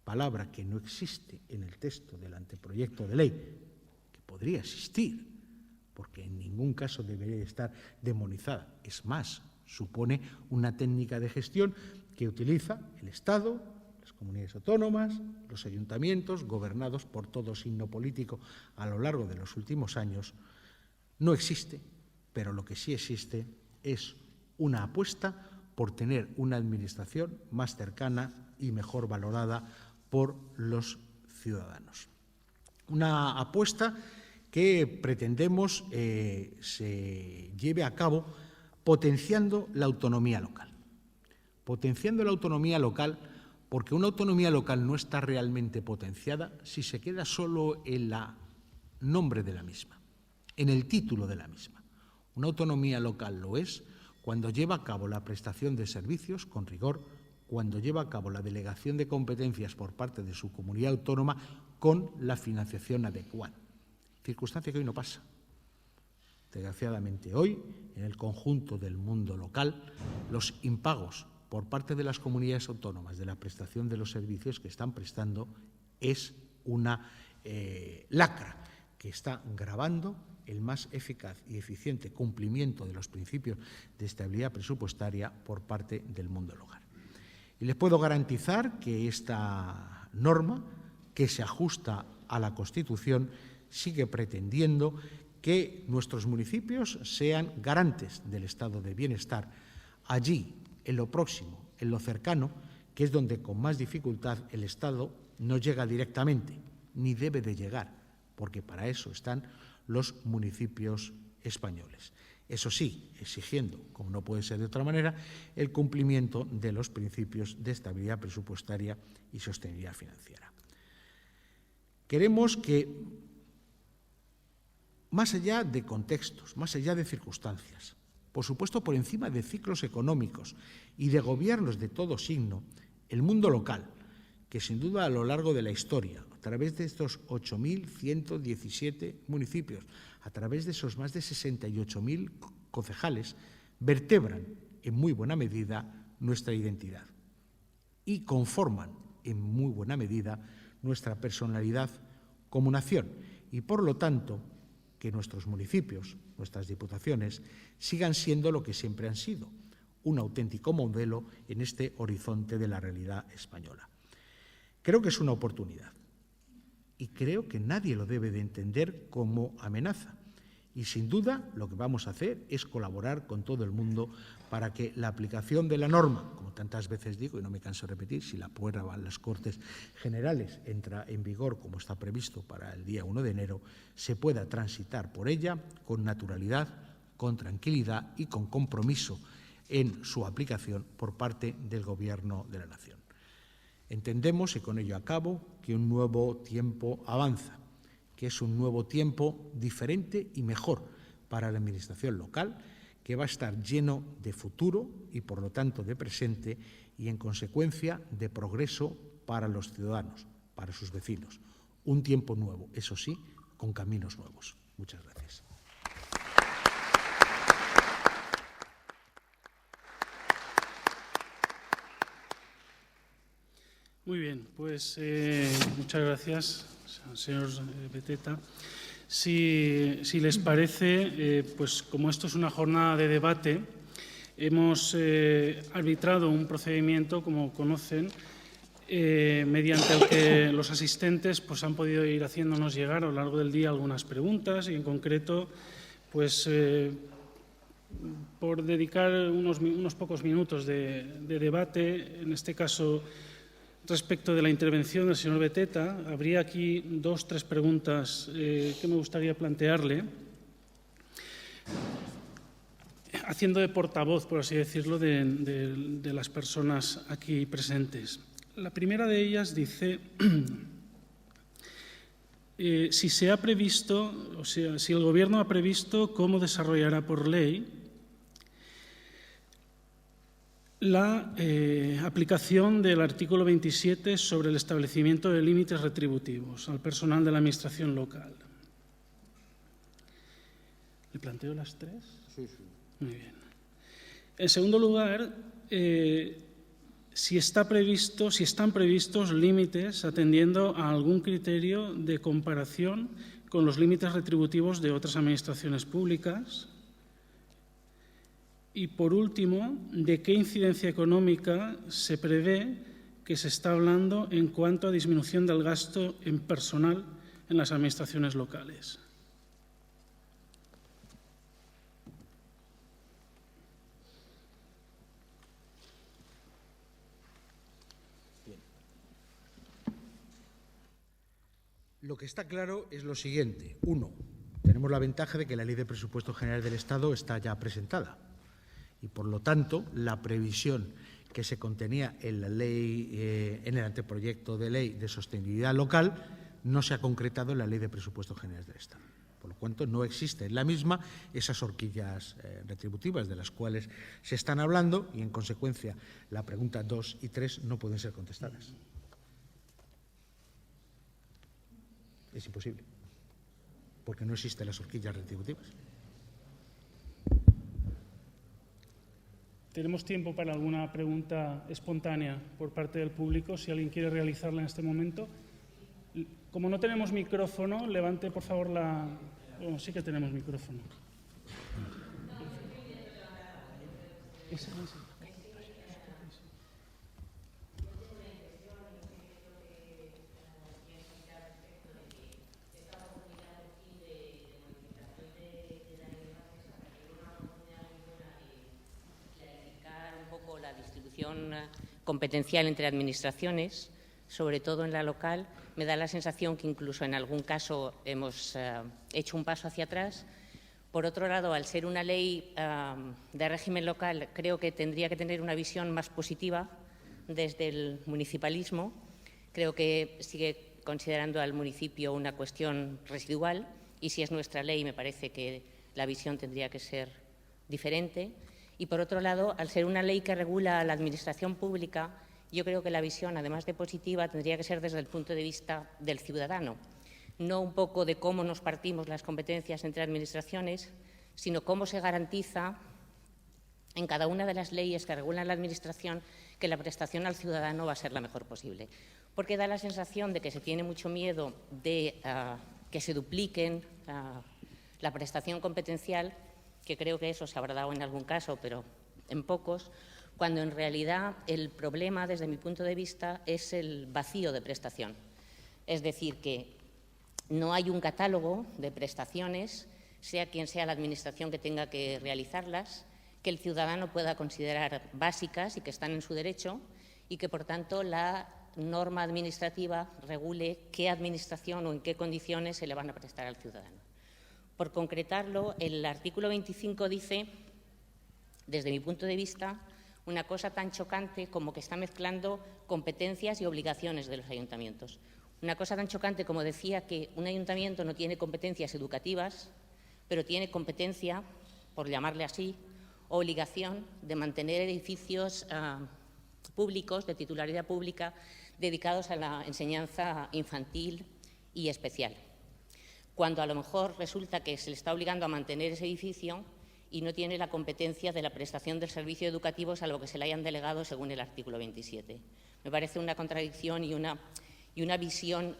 S2: palabra que no existe en el texto del anteproyecto de ley, que podría existir, porque en ningún caso debería estar demonizada. Es más, supone una técnica de gestión que utiliza el Estado, las comunidades autónomas, los ayuntamientos, gobernados por todo signo político a lo largo de los últimos años. No existe, pero lo que sí existe es una apuesta por tener una administración más cercana y mejor valorada por los ciudadanos. Una apuesta que pretendemos se lleve a cabo potenciando la autonomía local. Potenciando la autonomía local porque una autonomía local no está realmente potenciada si se queda solo en el nombre de la misma, en el título de la misma. Una autonomía local lo es cuando lleva a cabo la prestación de servicios con rigor, cuando lleva a cabo la delegación de competencias por parte de su comunidad autónoma con la financiación adecuada, circunstancia que hoy no pasa. Desgraciadamente hoy, en el conjunto del mundo local, los impagos por parte de las comunidades autónomas de la prestación de los servicios que están prestando es una lacra que está gravando el más eficaz y eficiente cumplimiento de los principios de estabilidad presupuestaria por parte del mundo local. Y les puedo garantizar que esta norma, que se ajusta a la Constitución, sigue pretendiendo que nuestros municipios sean garantes del estado de bienestar allí, en lo próximo, en lo cercano, que es donde con más dificultad el Estado no llega directamente, ni debe de llegar, porque para eso están los municipios españoles. Eso sí, exigiendo, como no puede ser de otra manera, el cumplimiento de los principios de estabilidad presupuestaria y sostenibilidad financiera. Queremos que, más allá de contextos, más allá de circunstancias, por supuesto por encima de ciclos económicos y de gobiernos de todo signo, el mundo local, que sin duda a lo largo de la historia, a través de estos 8.117 municipios, a través de esos más de 68.000 concejales, vertebran en muy buena medida nuestra identidad y conforman en muy buena medida nuestra personalidad como nación y, por lo tanto, que nuestros municipios, nuestras diputaciones, sigan siendo lo que siempre han sido, un auténtico modelo en este horizonte de la realidad española. Creo que es una oportunidad y creo que nadie lo debe de entender como amenaza. Y sin duda lo que vamos a hacer es colaborar con todo el mundo para que la aplicación de la norma, como tantas veces digo y no me canso de repetir, si la aprueban las Cortes Generales entra en vigor como está previsto para el día 1 de enero, se pueda transitar por ella con naturalidad, con tranquilidad y con compromiso en su aplicación por parte del Gobierno de la Nación. Entendemos, y con ello acabo, que un nuevo tiempo avanza, que es un nuevo tiempo diferente y mejor para la Administración local, que va a estar lleno de futuro y, por lo tanto, de presente y, en consecuencia, de progreso para los ciudadanos, para sus vecinos. Un tiempo nuevo, eso sí, con caminos nuevos. Muchas gracias.
S1: Muy bien, pues muchas gracias, señor Beteta. Si les parece, pues como esto es una jornada de debate, hemos arbitrado un procedimiento, como conocen, mediante el que los asistentes pues, han podido ir haciéndonos llegar a lo largo del día algunas preguntas y, en concreto, pues por dedicar unos pocos minutos de debate, en este caso, respecto de la intervención del señor Beteta, habría aquí 2 o 3 preguntas que me gustaría plantearle, haciendo de portavoz, por así decirlo, de las personas aquí presentes. La primera de ellas dice si se ha previsto, o sea, si el Gobierno ha previsto cómo desarrollará por ley la aplicación del artículo 27 sobre el establecimiento de límites retributivos al personal de la Administración local. ¿Le planteo las 3?
S2: Sí, sí.
S1: Muy bien. En segundo lugar, si están previstos límites atendiendo a algún criterio de comparación con los límites retributivos de otras administraciones públicas. Y, por último, ¿de qué incidencia económica se prevé que se está hablando en cuanto a disminución del gasto en personal en las administraciones locales?
S2: Bien. Lo que está claro es lo siguiente. 1. Tenemos la ventaja de que la Ley de Presupuestos Generales del Estado está ya presentada. Y, por lo tanto, la previsión que se contenía en la ley, en el anteproyecto de ley de sostenibilidad local, no se ha concretado en la Ley de Presupuestos Generales del Estado. Por lo tanto, no existe en la misma esas horquillas retributivas de las cuales se están hablando y, en consecuencia, la pregunta 2 y 3 no pueden ser contestadas. Es imposible, porque no existen las horquillas retributivas.
S1: Tenemos tiempo para alguna pregunta espontánea por parte del público, si alguien quiere realizarla en este momento. Como no tenemos micrófono, levante por favor la... Bueno, sí que tenemos micrófono.
S3: Competencial entre administraciones, sobre todo en la local, me da la sensación que incluso en algún caso hemos hecho un paso hacia atrás. Por otro lado, al ser una ley de régimen local, creo que tendría que tener una visión más positiva desde el municipalismo. Creo que sigue considerando al municipio una cuestión residual y, si es nuestra ley, me parece que la visión tendría que ser diferente. Y, por otro lado, al ser una ley que regula la administración pública, yo creo que la visión, además de positiva, tendría que ser desde el punto de vista del ciudadano. No un poco de cómo nos partimos las competencias entre administraciones, sino cómo se garantiza en cada una de las leyes que regulan la administración que la prestación al ciudadano va a ser la mejor posible. Porque da la sensación de que se tiene mucho miedo de que se dupliquen la prestación competencial, que creo que eso se habrá dado en algún caso, pero en pocos, cuando en realidad el problema, desde mi punto de vista, es el vacío de prestación. Es decir, que no hay un catálogo de prestaciones, sea quien sea la administración que tenga que realizarlas, que el ciudadano pueda considerar básicas y que están en su derecho, y que, por tanto, la norma administrativa regule qué administración o en qué condiciones se le van a prestar al ciudadano. Por concretarlo, el artículo 25 dice, desde mi punto de vista, Una cosa tan chocante como que está mezclando competencias y obligaciones de los ayuntamientos. Una cosa tan chocante como decía que un ayuntamiento no tiene competencias educativas, pero tiene competencia, por llamarle así, obligación de mantener edificios públicos, de titularidad pública, dedicados a la enseñanza infantil y especial. Cuando a lo mejor resulta que se le está obligando a mantener ese edificio y no tiene la competencia de la prestación del servicio educativo, salvo que se le hayan delegado según el artículo 27. Me parece una contradicción y una visión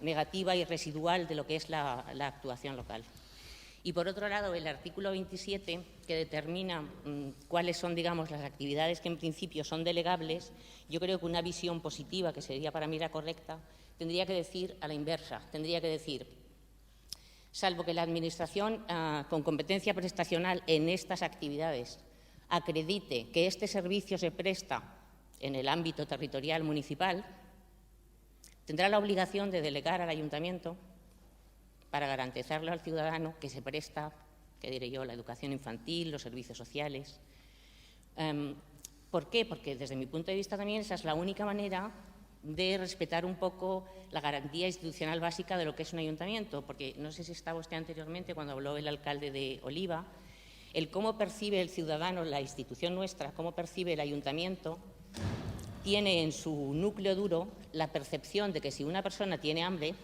S3: negativa y residual de lo que es la actuación local. Y, por otro lado, el artículo 27, que determina cuáles son, digamos, las actividades que en principio son delegables, yo creo que una visión positiva, que sería para mí la correcta, tendría que decir a la inversa, tendría que decir, salvo que la Administración con competencia prestacional en estas actividades acredite que este servicio se presta en el ámbito territorial municipal, tendrá la obligación de delegar al Ayuntamiento para garantizarle al ciudadano que se presta, que diré yo, la educación infantil, los servicios sociales. ¿Por qué? Porque desde mi punto de vista también esa es la única manera de respetar un poco la garantía institucional básica de lo que es un ayuntamiento, porque no sé si estaba usted anteriormente cuando habló el alcalde de Oliva, el cómo percibe el ciudadano la institución nuestra, cómo percibe el ayuntamiento, tiene en su núcleo duro la percepción de que si una persona tiene hambre,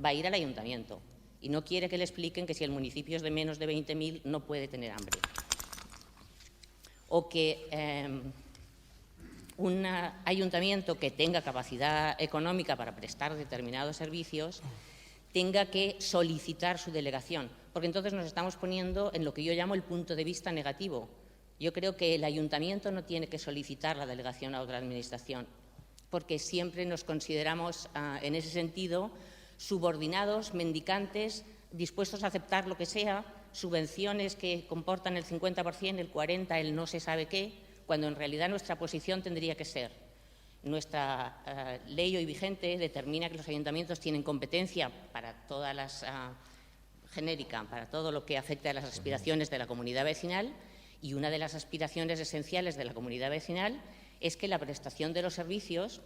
S3: va a ir al ayuntamiento y no quiere que le expliquen que si el municipio es de menos de 20.000 no puede tener hambre. O que un ayuntamiento que tenga capacidad económica para prestar determinados servicios tenga que solicitar su delegación, porque entonces nos estamos poniendo en lo que yo llamo el punto de vista negativo. Yo creo que el ayuntamiento no tiene que solicitar la delegación a otra administración, porque siempre nos consideramos en ese sentido subordinados, mendicantes, dispuestos a aceptar lo que sea, subvenciones que comportan el 50%, el 40%, el no se sabe qué, cuando en realidad nuestra posición tendría que ser. Nuestra ley hoy vigente determina que los ayuntamientos tienen competencia para todas las genérica, para todo lo que afecta a las aspiraciones de la comunidad vecinal, y una de las aspiraciones esenciales de la comunidad vecinal es que la prestación de los servicios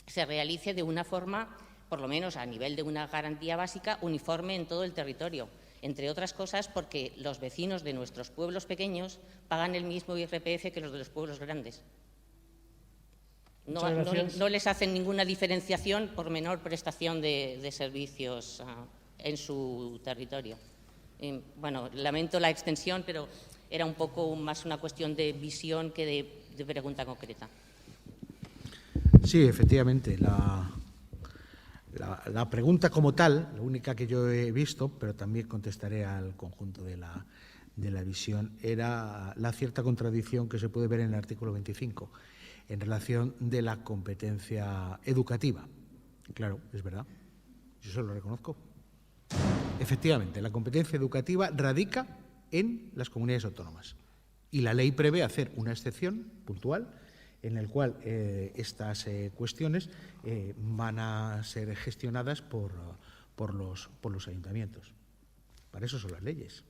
S3: se realice de una forma, por lo menos a nivel de una garantía básica, uniforme en todo el territorio. Entre otras cosas porque los vecinos de nuestros pueblos pequeños pagan el mismo IRPF que los de los pueblos grandes. No les hacen ninguna diferenciación por menor prestación de servicios en su territorio. Bueno, lamento la extensión, pero era un poco más una cuestión de visión que de pregunta concreta.
S2: Sí, efectivamente. La pregunta como tal, la única que yo he visto, pero también contestaré al conjunto de la visión, era la cierta contradicción que se puede ver en el artículo 25 en relación de la competencia educativa. Claro, es verdad, yo se lo reconozco. Efectivamente, la competencia educativa radica en las comunidades autónomas y la ley prevé hacer una excepción puntual en el cual estas cuestiones van a ser gestionadas por los ayuntamientos. Para eso son las leyes.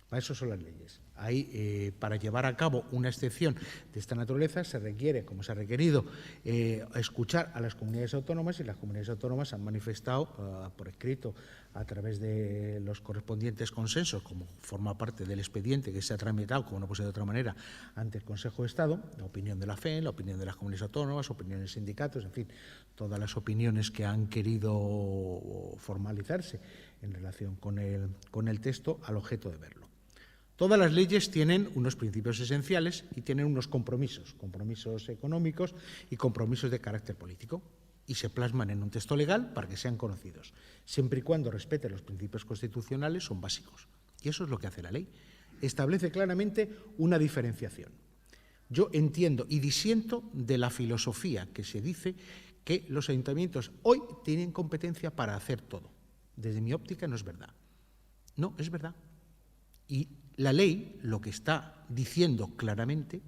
S2: Para eso son las leyes. Ahí, para llevar a cabo una excepción de esta naturaleza, se requiere, como se ha requerido, escuchar a las comunidades autónomas, y las comunidades autónomas han manifestado por escrito a través de los correspondientes consensos, como forma parte del expediente que se ha tramitado, como no puede ser de otra manera, ante el Consejo de Estado, la opinión de la FEN, la opinión de las comunidades autónomas, opiniones de sindicatos, en fin, todas las opiniones que han querido formalizarse en relación con el texto al objeto de verlo. Todas las leyes tienen unos principios esenciales y tienen unos compromisos económicos y compromisos de carácter político, y se plasman en un texto legal para que sean conocidos. Siempre y cuando respeten los principios constitucionales, son básicos. Y eso es lo que hace la ley. Establece claramente una diferenciación. Yo entiendo y disiento de la filosofía que se dice que los ayuntamientos hoy tienen competencia para hacer todo. Desde mi óptica no es verdad. No, es verdad. Y la ley lo que está diciendo claramente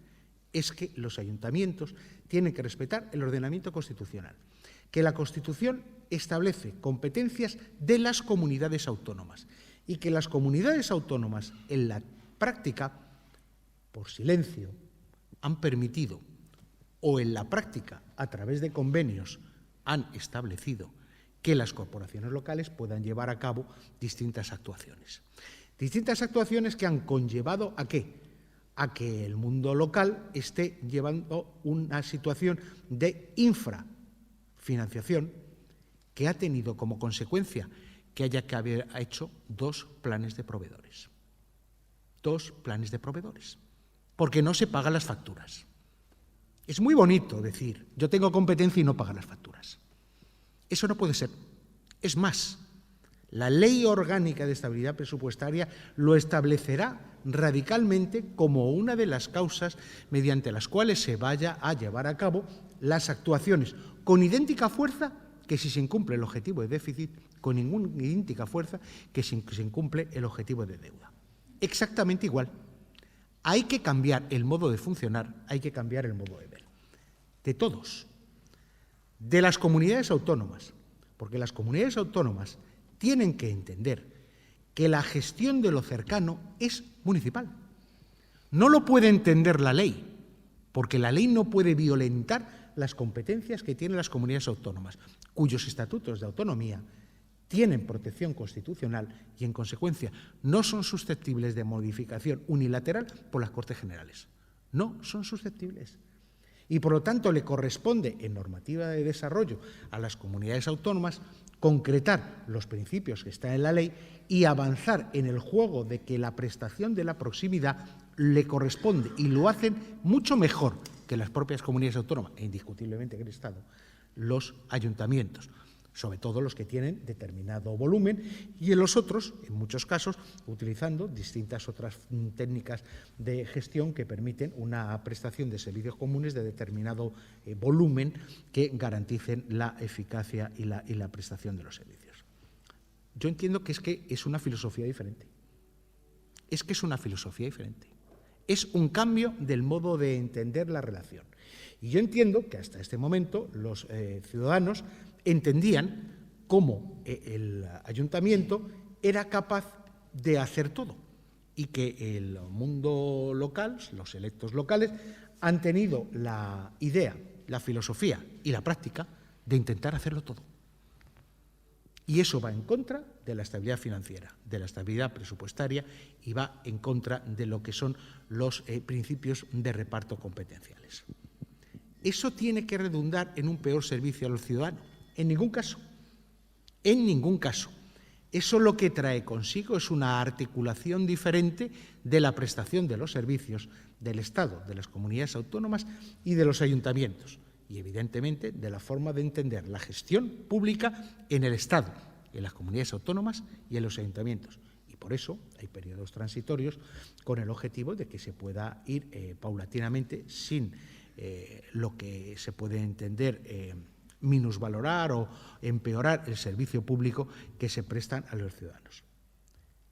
S2: es que los ayuntamientos tienen que respetar el ordenamiento constitucional, que la Constitución establece competencias de las comunidades autónomas y que las comunidades autónomas en la práctica, por silencio, han permitido o en la práctica, a través de convenios, han establecido que las corporaciones locales puedan llevar a cabo distintas actuaciones. Distintas actuaciones que han conllevado ¿a qué? A que el mundo local esté llevando una situación de infrafinanciación que ha tenido como consecuencia que haya que haber hecho 2 planes de proveedores. 2 planes de proveedores, porque no se pagan las facturas. Es muy bonito decir, yo tengo competencia y no pagar las facturas. Eso no puede ser. Es más, la Ley Orgánica de Estabilidad Presupuestaria lo establecerá radicalmente como una de las causas mediante las cuales se vaya a llevar a cabo las actuaciones con idéntica fuerza que si se incumple el objetivo de déficit, con ninguna idéntica fuerza que si se incumple el objetivo de deuda. Exactamente igual. Hay que cambiar el modo de funcionar, hay que cambiar el modo de ver. De todos. De las comunidades autónomas, porque las comunidades autónomas tienen que entender que la gestión de lo cercano es municipal. No lo puede entender la ley, porque la ley no puede violentar las competencias que tienen las comunidades autónomas, cuyos estatutos de autonomía tienen protección constitucional y, en consecuencia, no son susceptibles de modificación unilateral por las Cortes Generales. No son susceptibles. Y, por lo tanto, le corresponde, en normativa de desarrollo, a las comunidades autónomas concretar los principios que están en la ley y avanzar en el juego de que la prestación de la proximidad le corresponde, y lo hacen mucho mejor que las propias comunidades autónomas, e indiscutiblemente que el Estado, los ayuntamientos, sobre todo los que tienen determinado volumen, y en los otros, en muchos casos, utilizando distintas otras técnicas de gestión que permiten una prestación de servicios comunes de determinado volumen que garanticen la eficacia y la prestación de los servicios. Yo entiendo que es una filosofía diferente. Es que es una filosofía diferente. Es un cambio del modo de entender la relación. Y yo entiendo que hasta este momento los ciudadanos entendían cómo el ayuntamiento era capaz de hacer todo y que el mundo local, los electos locales, han tenido la idea, la filosofía y la práctica de intentar hacerlo todo. Y eso va en contra de la estabilidad financiera, de la estabilidad presupuestaria y va en contra de lo que son los principios de reparto competenciales. ¿Eso tiene que redundar en un peor servicio a los ciudadanos? En ningún caso. En ningún caso. Eso lo que trae consigo es una articulación diferente de la prestación de los servicios del Estado, de las comunidades autónomas y de los ayuntamientos. Y, evidentemente, de la forma de entender la gestión pública en el Estado, en las comunidades autónomas y en los ayuntamientos. Y por eso hay periodos transitorios con el objetivo de que se pueda ir paulatinamente sin lo que se puede entender minusvalorar o empeorar el servicio público que se prestan a los ciudadanos.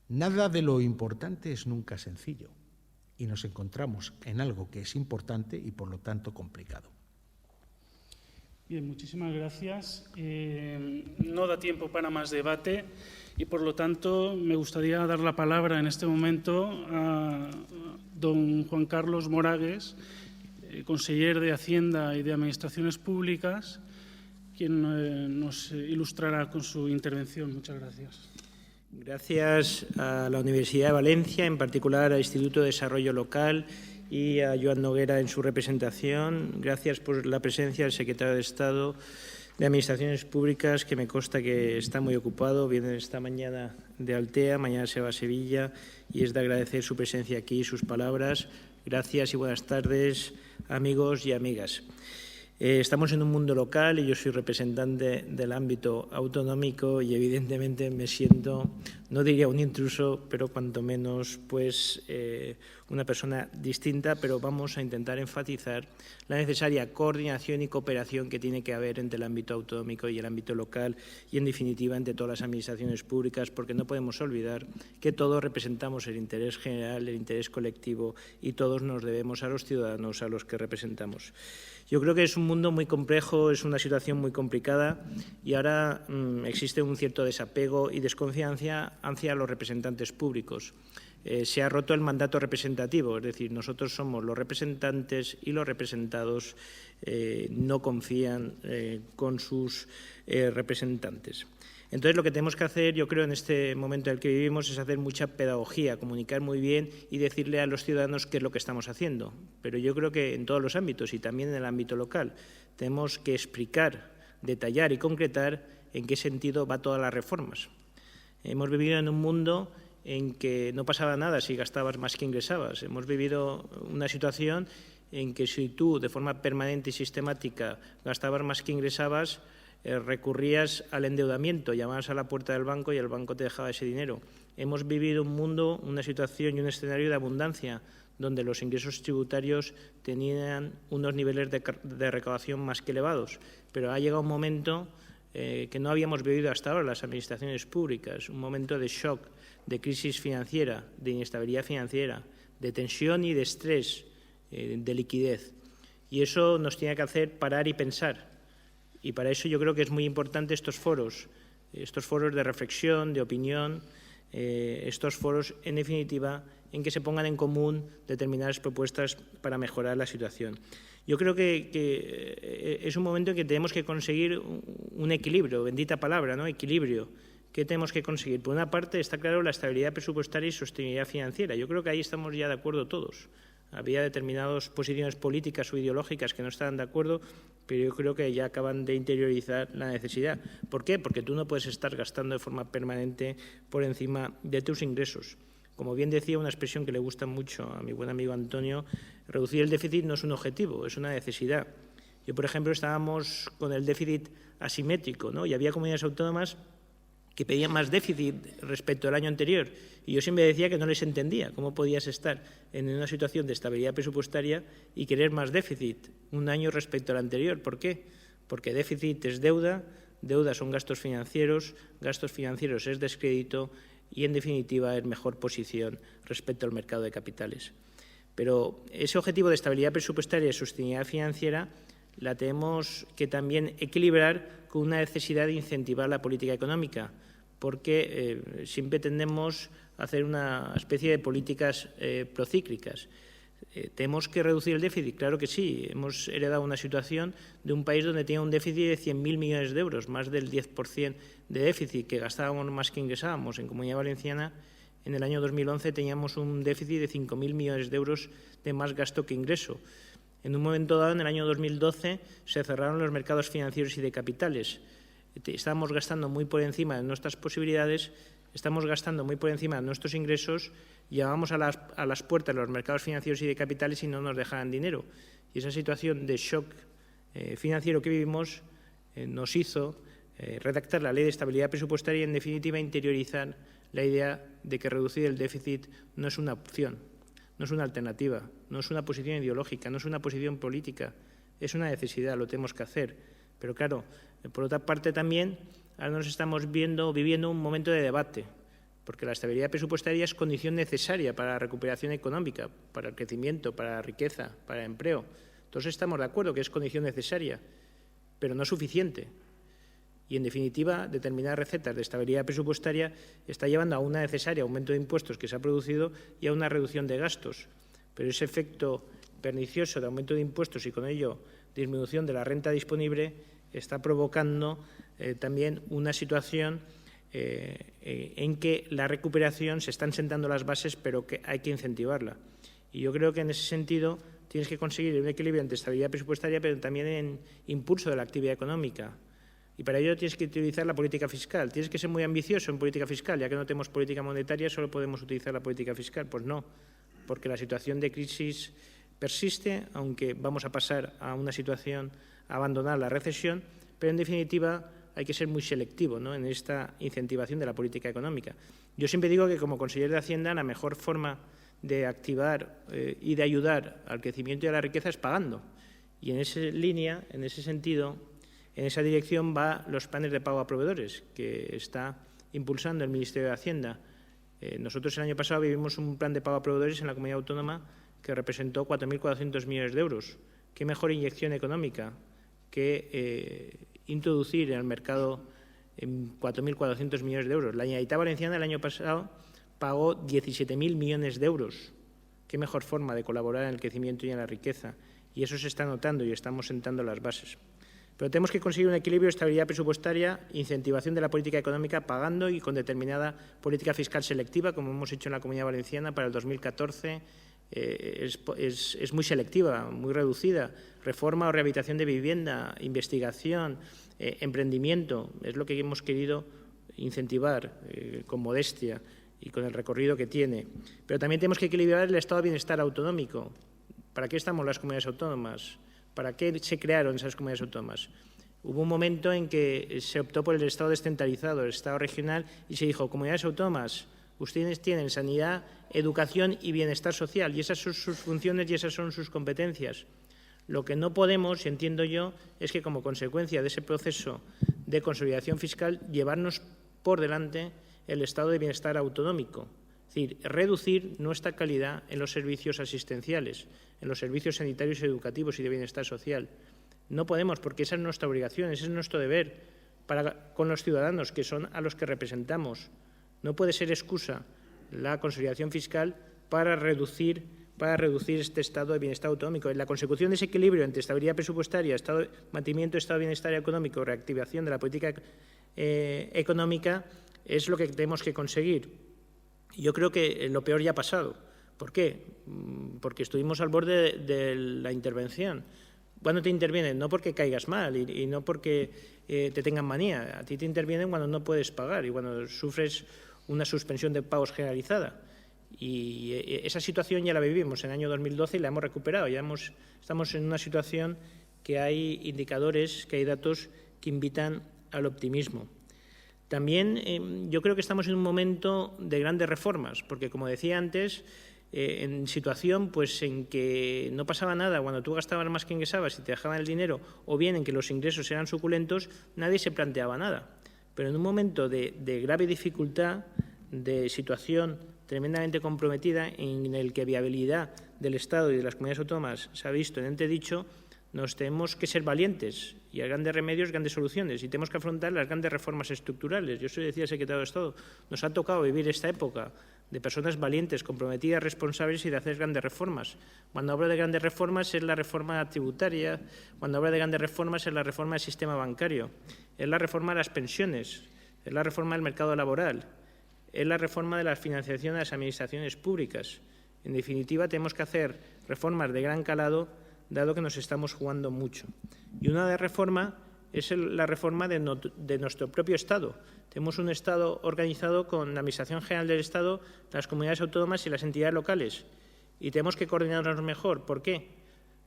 S2: Nada de lo importante es nunca sencillo y nos encontramos en algo que es importante y, por lo tanto, complicado.
S1: Bien, muchísimas gracias. No da tiempo para más debate y, por lo tanto, me gustaría dar la palabra en este momento a don Juan Carlos Moragues, conseller de Hacienda y de Administraciones Públicas, quien nos ilustrará con su intervención. Muchas gracias.
S4: Gracias a la Universidad de Valencia, en particular al Instituto de Desarrollo Local y a Joan Noguera en su representación. Gracias por la presencia del secretario de Estado de Administraciones Públicas, que me consta que está muy ocupado. Viene esta mañana de Altea, mañana se va a Sevilla y es de agradecer su presencia aquí y sus palabras. Gracias y buenas tardes, amigos y amigas. Estamos en un mundo local y yo soy representante del ámbito autonómico y evidentemente me siento, no diría un intruso, pero cuanto menos pues una persona distinta, pero vamos a intentar enfatizar la necesaria coordinación y cooperación que tiene que haber entre el ámbito autonómico y el ámbito local y, en definitiva, entre todas las administraciones públicas, porque no podemos olvidar que todos representamos el interés general, el interés colectivo y todos nos debemos a los ciudadanos a los que representamos. Yo creo que es un mundo muy complejo, es una situación muy complicada y ahora existe un cierto desapego y desconfianza hacia los representantes públicos. se ha roto el mandato representativo, es decir, nosotros somos los representantes y los representados no confían con sus representantes. Entonces, lo que tenemos que hacer, yo creo, en este momento en el que vivimos es hacer mucha pedagogía, comunicar muy bien y decirle a los ciudadanos qué es lo que estamos haciendo. Pero yo creo que en todos los ámbitos y también en el ámbito local tenemos que explicar, detallar y concretar en qué sentido van todas las reformas. Hemos vivido en un mundo en que no pasaba nada si gastabas más que ingresabas. Hemos vivido una situación en que si tú, de forma permanente y sistemática, gastabas más que ingresabas, recurrías al endeudamiento, llamabas a la puerta del banco y el banco te dejaba ese dinero. Hemos vivido un mundo, una situación y un escenario de abundancia, donde los ingresos tributarios tenían unos niveles de recaudación más que elevados. Pero ha llegado un momento que no habíamos vivido hasta ahora las administraciones públicas, un momento de shock, de crisis financiera, de inestabilidad financiera, de tensión y de estrés, de liquidez. Y eso nos tiene que hacer parar y pensar. Y para eso yo creo que es muy importante estos foros de reflexión, de opinión, estos foros, en definitiva, en que se pongan en común determinadas propuestas para mejorar la situación. Yo creo que es un momento en que tenemos que conseguir un equilibrio, bendita palabra, ¿no? Equilibrio. ¿Qué tenemos que conseguir? Por una parte, está claro la estabilidad presupuestaria y sostenibilidad financiera. Yo creo que ahí estamos ya de acuerdo todos. Había determinadas posiciones políticas o ideológicas que no estaban de acuerdo, pero yo creo que ya acaban de interiorizar la necesidad. ¿Por qué? Porque tú no puedes estar gastando de forma permanente por encima de tus ingresos. Como bien decía una expresión que le gusta mucho a mi buen amigo Antonio, reducir el déficit no es un objetivo, es una necesidad. Yo, por ejemplo, estábamos con el déficit asimétrico, ¿no? Y había comunidades autónomas que pedían más déficit respecto al año anterior. Y yo siempre decía que no les entendía cómo podías estar en una situación de estabilidad presupuestaria y querer más déficit un año respecto al anterior. ¿Por qué? Porque déficit es deuda, deuda son gastos financieros es descrédito y, en definitiva, es mejor posición respecto al mercado de capitales. Pero ese objetivo de estabilidad presupuestaria y sostenibilidad financiera la tenemos que también equilibrar con una necesidad de incentivar la política económica, porque siempre tendemos a hacer una especie de políticas procíclicas. ¿Tenemos que reducir el déficit? Claro que sí. Hemos heredado una situación de un país donde tenía un déficit de 100.000 millones de euros, más del 10% de déficit, que gastábamos más que ingresábamos. En Comunidad Valenciana, en el año 2011, teníamos un déficit de 5.000 millones de euros de más gasto que ingreso. En un momento dado, en el año 2012, se cerraron los mercados financieros y de capitales. Estábamos gastando muy por encima de nuestras posibilidades, estamos gastando muy por encima de nuestros ingresos, llegábamos a las puertas de los mercados financieros y de capitales y no nos dejaban dinero. Y esa situación de shock financiero que vivimos nos hizo redactar la Ley de Estabilidad Presupuestaria y, en definitiva, interiorizar la idea de que reducir el déficit no es una opción, no es una alternativa, no es una posición ideológica, no es una posición política, es una necesidad, lo tenemos que hacer. Pero claro, por otra parte también, ahora nos estamos viviendo un momento de debate, porque la estabilidad presupuestaria es condición necesaria para la recuperación económica, para el crecimiento, para la riqueza, para el empleo. Todos estamos de acuerdo que es condición necesaria, pero no suficiente. Y, en definitiva, determinadas recetas de estabilidad presupuestaria está llevando a un necesario aumento de impuestos que se ha producido y a una reducción de gastos. Pero ese efecto pernicioso de aumento de impuestos y, con ello, disminución de la renta disponible está provocando también una situación en que la recuperación se están sentando las bases, pero que hay que incentivarla. Y yo creo que, en ese sentido, tienes que conseguir un equilibrio entre estabilidad presupuestaria, pero también en impulso de la actividad económica. Y para ello tienes que utilizar la política fiscal. Tienes que ser muy ambicioso en política fiscal. Ya que no tenemos política monetaria, solo podemos utilizar la política fiscal. Pues no, porque la situación de crisis persiste, aunque vamos a pasar a una situación, a abandonar la recesión, pero, en definitiva, hay que ser muy selectivo, ¿no?, en esta incentivación de la política económica. Yo siempre digo que, como consejero de Hacienda, la mejor forma de activar y de ayudar al crecimiento y a la riqueza es pagando. Y en esa línea, en ese sentido, en esa dirección van los planes de pago a proveedores que está impulsando el Ministerio de Hacienda. Nosotros el año pasado vivimos un plan de pago a proveedores en la Comunidad Autónoma que representó 4.400 millones de euros. ¿Qué mejor inyección económica que introducir en el mercado 4.400 millones de euros? La Generalitat Valenciana el año pasado pagó 17.000 millones de euros. Qué mejor forma de colaborar en el crecimiento y en la riqueza. Y eso se está notando y estamos sentando las bases. Pero tenemos que conseguir un equilibrio de estabilidad presupuestaria, incentivación de la política económica, pagando y con determinada política fiscal selectiva, como hemos hecho en la Comunidad Valenciana para el 2014. Es muy selectiva, muy reducida. Reforma o rehabilitación de vivienda, investigación, emprendimiento, es lo que hemos querido incentivar con modestia y con el recorrido que tiene. Pero también tenemos que equilibrar el estado de bienestar autonómico. ¿Para qué estamos las comunidades autónomas? ¿Para qué se crearon esas comunidades autónomas? Hubo un momento en que se optó por el Estado descentralizado, el Estado regional, y se dijo, comunidades autónomas, ustedes tienen sanidad, educación y bienestar social, y esas son sus funciones y esas son sus competencias. Lo que no podemos, entiendo yo, es que como consecuencia de ese proceso de consolidación fiscal, llevarnos por delante el estado de bienestar autonómico. Es decir, reducir nuestra calidad en los servicios asistenciales, en los servicios sanitarios y educativos y de bienestar social. No podemos, porque esa es nuestra obligación, ese es nuestro deber con los ciudadanos, que son a los que representamos. No puede ser excusa la consolidación fiscal para reducir este estado de bienestar autonómico. En la consecución de ese equilibrio entre estabilidad presupuestaria, mantenimiento de estado de bienestar económico, reactivación de la política económica, es lo que tenemos que conseguir. Yo creo que lo peor ya ha pasado. ¿Por qué? Porque estuvimos al borde de la intervención. ¿Cuándo te intervienen? No porque caigas mal y no porque te tengan manía. A ti te intervienen cuando no puedes pagar y cuando sufres una suspensión de pagos generalizada. Y esa situación ya la vivimos en el año 2012 y la hemos recuperado. Estamos en una situación que hay indicadores, que hay datos que invitan al optimismo. También yo creo que estamos en un momento de grandes reformas, porque, como decía antes, en situación pues, en que no pasaba nada cuando tú gastabas más que ingresabas y te dejaban el dinero, o bien en que los ingresos eran suculentos, nadie se planteaba nada. Pero en un momento de grave dificultad, de situación tremendamente comprometida, en el que viabilidad del Estado y de las comunidades autónomas se ha visto en entredicho, nos tenemos que ser valientes y a grandes remedios, grandes soluciones, y tenemos que afrontar las grandes reformas estructurales. Yo decía al secretario de Estado, nos ha tocado vivir esta época de personas valientes, comprometidas, responsables y de hacer grandes reformas. Cuando hablo de grandes reformas es la reforma tributaria, cuando hablo de grandes reformas es la reforma del sistema bancario, es la reforma de las pensiones, es la reforma del mercado laboral, es la reforma de la financiación de las administraciones públicas. En definitiva, tenemos que hacer reformas de gran calado, dado que nos estamos jugando mucho. Y una de reforma es la reforma de nuestro propio Estado. Tenemos un Estado organizado con la Administración General del Estado, las comunidades autónomas y las entidades locales. Y tenemos que coordinarnos mejor. ¿Por qué?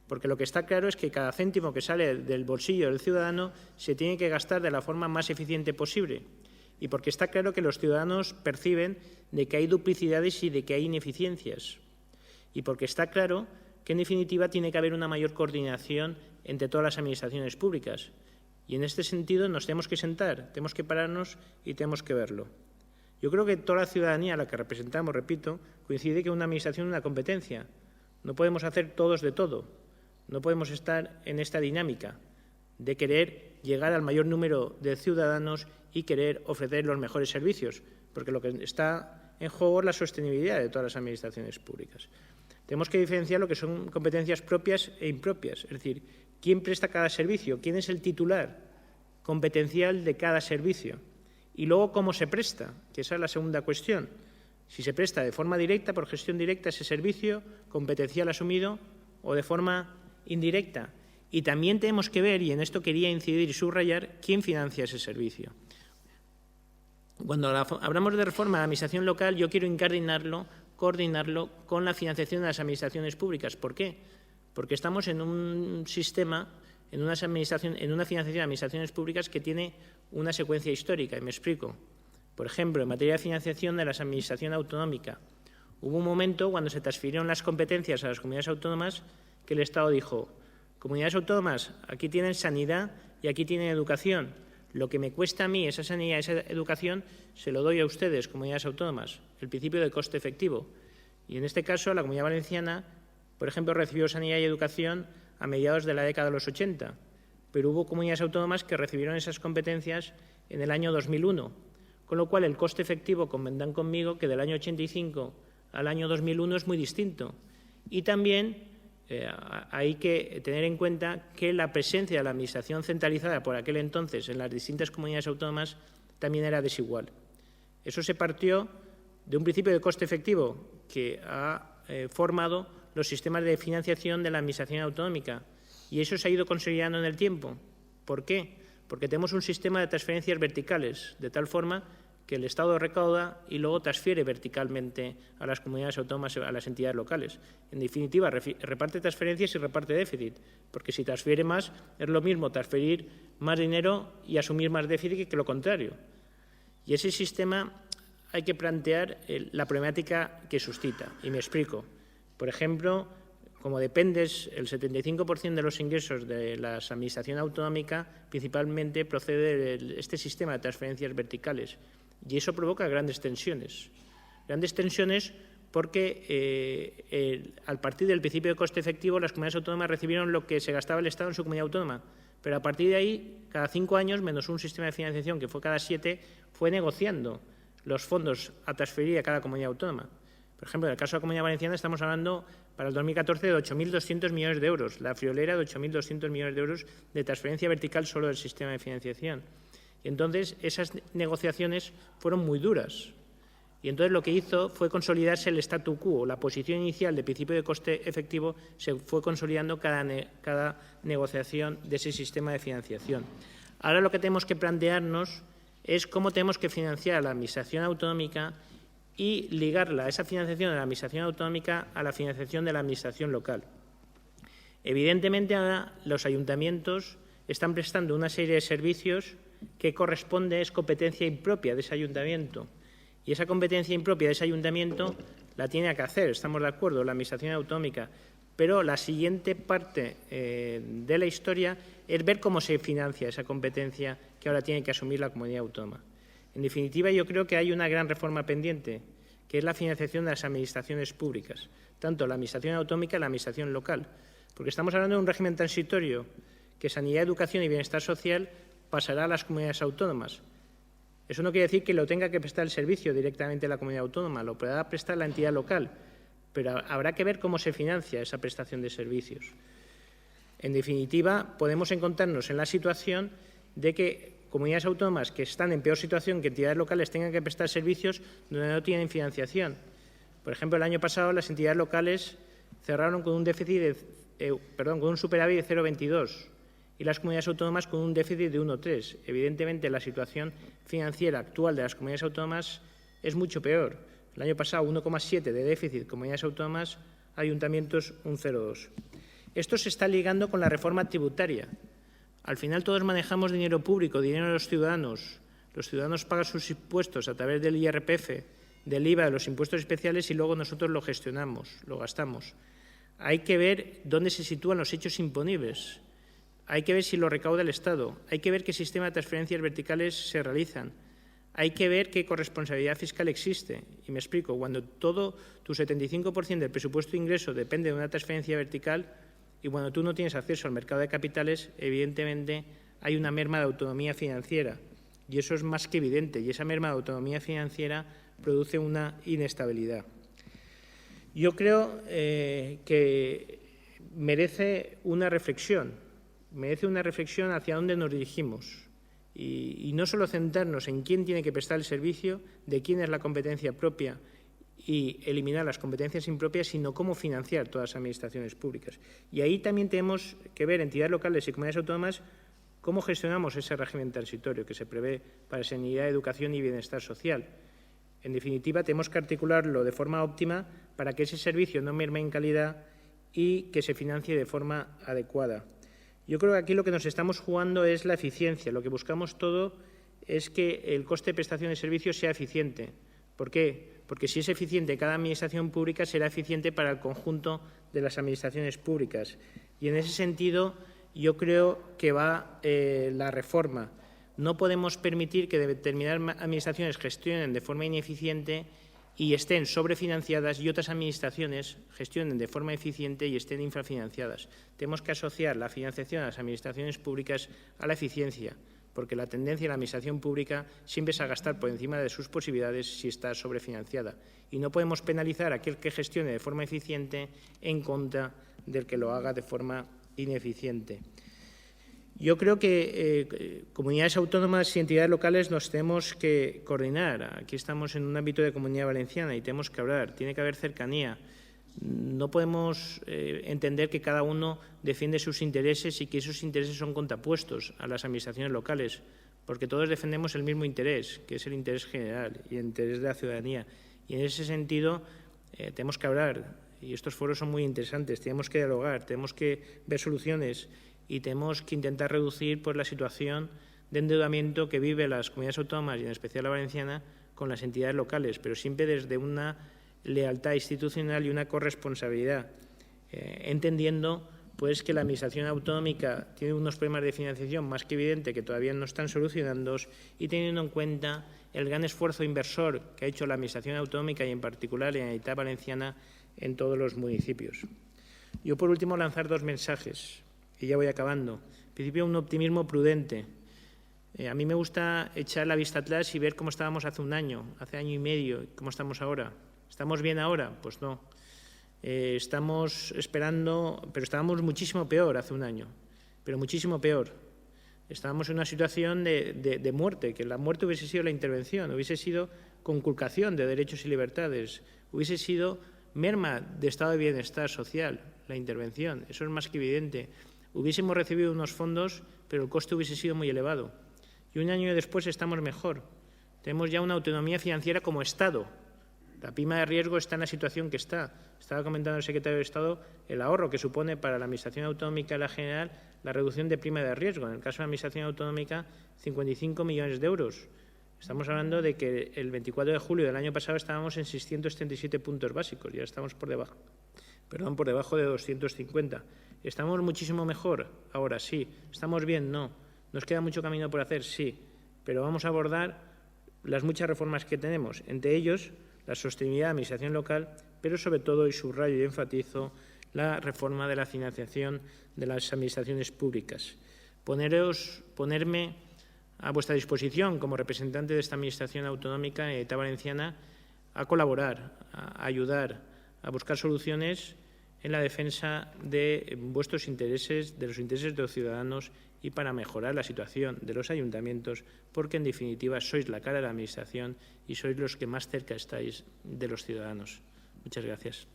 S4: Porque lo que está claro es que cada céntimo que sale del bolsillo del ciudadano se tiene que gastar de la forma más eficiente posible. Y porque está claro que los ciudadanos perciben de que hay duplicidades y de que hay ineficiencias. Y porque está claro que, en definitiva, tiene que haber una mayor coordinación entre todas las administraciones públicas. Y en este sentido nos tenemos que sentar, tenemos que pararnos y tenemos que verlo. Yo creo que toda la ciudadanía a la que representamos, repito, coincide que una administración es una competencia. No podemos hacer todos de todo. No podemos estar en esta dinámica de querer llegar al mayor número de ciudadanos y querer ofrecer los mejores servicios, porque lo que está en juego es la sostenibilidad de todas las administraciones públicas. Tenemos que diferenciar lo que son competencias propias e impropias, es decir, quién presta cada servicio, quién es el titular competencial de cada servicio y luego cómo se presta, que esa es la segunda cuestión. Si se presta de forma directa, por gestión directa, ese servicio competencial asumido o de forma indirecta. Y también tenemos que ver, y en esto quería incidir y subrayar, quién financia ese servicio. Cuando hablamos de reforma de la administración local, yo quiero coordinarlo con la financiación de las administraciones públicas. ¿Por qué? Porque estamos en un sistema, en una financiación de administraciones públicas que tiene una secuencia histórica, y me explico. Por ejemplo, en materia de financiación de la administración autonómica, hubo un momento cuando se transfirieron las competencias a las comunidades autónomas que el Estado dijo: comunidades autónomas, aquí tienen sanidad y aquí tienen educación. Lo que me cuesta a mí esa sanidad y esa educación se lo doy a ustedes, comunidades autónomas, el principio de coste efectivo. Y en este caso, la Comunidad Valenciana, por ejemplo, recibió sanidad y educación a mediados de la década de los 80, pero hubo comunidades autónomas que recibieron esas competencias en el año 2001, con lo cual el coste efectivo, convendrán conmigo, que del año 85 al año 2001 es muy distinto. Y también hay que tener en cuenta que la presencia de la Administración centralizada por aquel entonces en las distintas comunidades autónomas también era desigual. Eso se partió de un principio de coste efectivo que ha formado los sistemas de financiación de la Administración autonómica, y eso se ha ido consolidando en el tiempo. ¿Por qué? Porque tenemos un sistema de transferencias verticales, de tal forma que el Estado recauda y luego transfiere verticalmente a las comunidades autónomas, a las entidades locales. En definitiva, reparte transferencias y reparte déficit, porque si transfiere más, es lo mismo transferir más dinero y asumir más déficit que lo contrario. Y ese sistema hay que plantear la problemática que suscita, y me explico. Por ejemplo, como dependes, el 75% de los ingresos de la Administración autonómica principalmente procede de este sistema de transferencias verticales, y eso provoca grandes tensiones. Grandes tensiones porque al partir del principio de coste efectivo las comunidades autónomas recibieron lo que se gastaba el Estado en su comunidad autónoma, pero a partir de ahí, cada 5 años, menos un sistema de financiación que fue cada 7, fue negociando los fondos a transferir a cada comunidad autónoma. Por ejemplo, en el caso de la Comunidad Valenciana estamos hablando para el 2014 de 8.200 millones de euros, la friolera de 8.200 millones de euros de transferencia vertical solo del sistema de financiación. Y entonces esas negociaciones fueron muy duras. Y entonces lo que hizo fue consolidarse el statu quo. La posición inicial de principio de coste efectivo se fue consolidando cada negociación de ese sistema de financiación. Ahora lo que tenemos que plantearnos es cómo tenemos que financiar a la Administración autonómica y ligarla, esa financiación de la Administración autonómica, a la financiación de la Administración local. Evidentemente, ahora los ayuntamientos están prestando una serie de servicios que corresponde, es competencia impropia de ese ayuntamiento. Y esa competencia impropia de ese ayuntamiento la tiene que hacer, estamos de acuerdo, la Administración autonómica. Pero la siguiente parte de la historia es ver cómo se financia esa competencia que ahora tiene que asumir la comunidad autónoma. En definitiva, yo creo que hay una gran reforma pendiente, que es la financiación de las administraciones públicas, tanto la Administración autonómica como la Administración local, porque estamos hablando de un régimen transitorio que Sanidad, Educación y Bienestar Social pasará a las comunidades autónomas. Eso no quiere decir que lo tenga que prestar el servicio directamente la comunidad autónoma, lo podrá prestar la entidad local, pero habrá que ver cómo se financia esa prestación de servicios. En definitiva, podemos encontrarnos en la situación de que comunidades autónomas que están en peor situación que entidades locales tengan que prestar servicios donde no tienen financiación. Por ejemplo, el año pasado las entidades locales cerraron con un déficit con un superávit de 0,22 y las comunidades autónomas con un déficit de 1,3. Evidentemente, la situación financiera actual de las comunidades autónomas es mucho peor. El año pasado 1,7 de déficit comunidades autónomas, ayuntamientos un 0,2. Esto se está ligando con la reforma tributaria. Al final todos manejamos dinero público, dinero de los ciudadanos. Los ciudadanos pagan sus impuestos a través del IRPF, del IVA, de los impuestos especiales y luego nosotros lo gestionamos, lo gastamos. Hay que ver dónde se sitúan los hechos imponibles. Hay que ver si lo recauda el Estado. Hay que ver qué sistema de transferencias verticales se realizan. Hay que ver qué corresponsabilidad fiscal existe. Y me explico, cuando todo tu 75% del presupuesto de ingreso depende de una transferencia vertical y cuando tú no tienes acceso al mercado de capitales, evidentemente hay una merma de autonomía financiera. Y eso es más que evidente. Y esa merma de autonomía financiera produce una inestabilidad. Yo creo que merece una reflexión hacia dónde nos dirigimos y no solo centrarnos en quién tiene que prestar el servicio, de quién es la competencia propia y eliminar las competencias impropias, sino cómo financiar todas las administraciones públicas. Y ahí también tenemos que ver, entidades locales y comunidades autónomas, cómo gestionamos ese régimen transitorio que se prevé para sanidad, educación y bienestar social. En definitiva, tenemos que articularlo de forma óptima para que ese servicio no merme en calidad y que se financie de forma adecuada. Yo creo que aquí lo que nos estamos jugando es la eficiencia. Lo que buscamos todo es que el coste de prestación de servicios sea eficiente. ¿Por qué? Porque si es eficiente cada administración pública, será eficiente para el conjunto de las administraciones públicas. Y en ese sentido, yo creo que va la reforma. No podemos permitir que determinadas administraciones gestionen de forma ineficiente y estén sobrefinanciadas y otras administraciones gestionen de forma eficiente y estén infrafinanciadas. Tenemos que asociar la financiación de las administraciones públicas a la eficiencia, porque la tendencia de la administración pública siempre es a gastar por encima de sus posibilidades si está sobrefinanciada. Y no podemos penalizar a aquel que gestione de forma eficiente en contra del que lo haga de forma ineficiente. Yo creo que comunidades autónomas y entidades locales nos tenemos que coordinar. Aquí estamos en un ámbito de Comunidad Valenciana y tenemos que hablar, tiene que haber cercanía. No podemos entender que cada uno defiende sus intereses y que esos intereses son contrapuestos a las administraciones locales, porque todos defendemos el mismo interés, que es el interés general y el interés de la ciudadanía. Y en ese sentido tenemos que hablar, y estos foros son muy interesantes, tenemos que dialogar, tenemos que ver soluciones y tenemos que intentar reducir la situación de endeudamiento que viven las comunidades autónomas y en especial la valenciana con las entidades locales, pero siempre desde una lealtad institucional y una corresponsabilidad, entendiendo pues que la Administración autonómica tiene unos problemas de financiación más que evidente que todavía no están solucionando y teniendo en cuenta el gran esfuerzo inversor que ha hecho la Administración autonómica y en particular en la Generalitat Valenciana en todos los municipios. Yo por último lanzar dos mensajes y ya voy acabando. En principio un optimismo prudente. A mí me gusta echar la vista atrás y ver cómo estábamos hace un año, hace año y medio, cómo estamos ahora. ¿Estamos bien ahora? Pues no. Estamos esperando, pero estábamos muchísimo peor hace un año, pero muchísimo peor. Estábamos en una situación de muerte, que la muerte hubiese sido la intervención, hubiese sido conculcación de derechos y libertades, hubiese sido merma de estado de bienestar social, la intervención. Eso es más que evidente. Hubiésemos recibido unos fondos, pero el coste hubiese sido muy elevado. Y un año después estamos mejor. Tenemos ya una autonomía financiera como Estado. La prima de riesgo está en la situación que está. Estaba comentando el secretario de Estado el ahorro que supone para la Administración autonómica y la general la reducción de prima de riesgo. En el caso de la Administración autonómica, 55 millones de euros. Estamos hablando de que el 24 de julio del año pasado estábamos en 637 puntos básicos. Ya estamos por debajo de 250. ¿Estamos muchísimo mejor? Ahora sí. ¿Estamos bien? No. ¿Nos queda mucho camino por hacer? Sí. Pero vamos a abordar las muchas reformas que tenemos, entre ellos la sostenibilidad de la administración local, pero sobre todo, y subrayo y enfatizo, la reforma de la financiación de las administraciones públicas. Ponerme a vuestra disposición como representante de esta administración autonómica en Generalitat Valenciana a colaborar, a ayudar, a buscar soluciones en la defensa de vuestros intereses, de los intereses de los ciudadanos y para mejorar la situación de los ayuntamientos, porque en definitiva sois la cara de la Administración y sois los que más cerca estáis de los ciudadanos. Muchas gracias.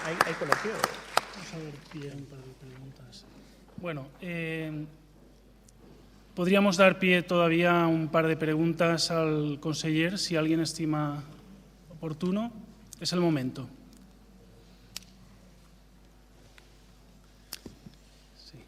S4: ¿Hay colegio?
S1: Vamos a ver, pie un par de preguntas. Bueno, podríamos dar pie todavía a un par de preguntas al conseller, si alguien estima oportuno. Es el momento. Sí.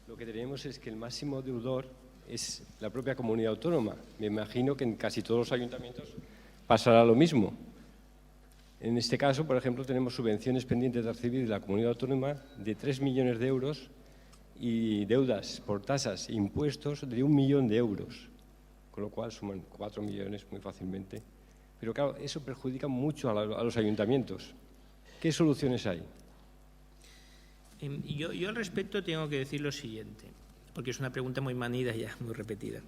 S5: Lo que tenemos es que el máximo deudor es la propia comunidad autónoma. Me imagino que en casi todos los ayuntamientos pasará lo mismo. En este caso, por ejemplo, tenemos subvenciones pendientes de recibir de la comunidad autónoma de 3 millones de euros y deudas por tasas e impuestos de 1 millón de euros, con lo cual suman 4 millones muy fácilmente. Pero claro, eso perjudica mucho a los ayuntamientos. ¿Qué soluciones hay?
S4: Yo al respecto tengo que decir lo siguiente, porque es una pregunta muy manida ya, muy repetida.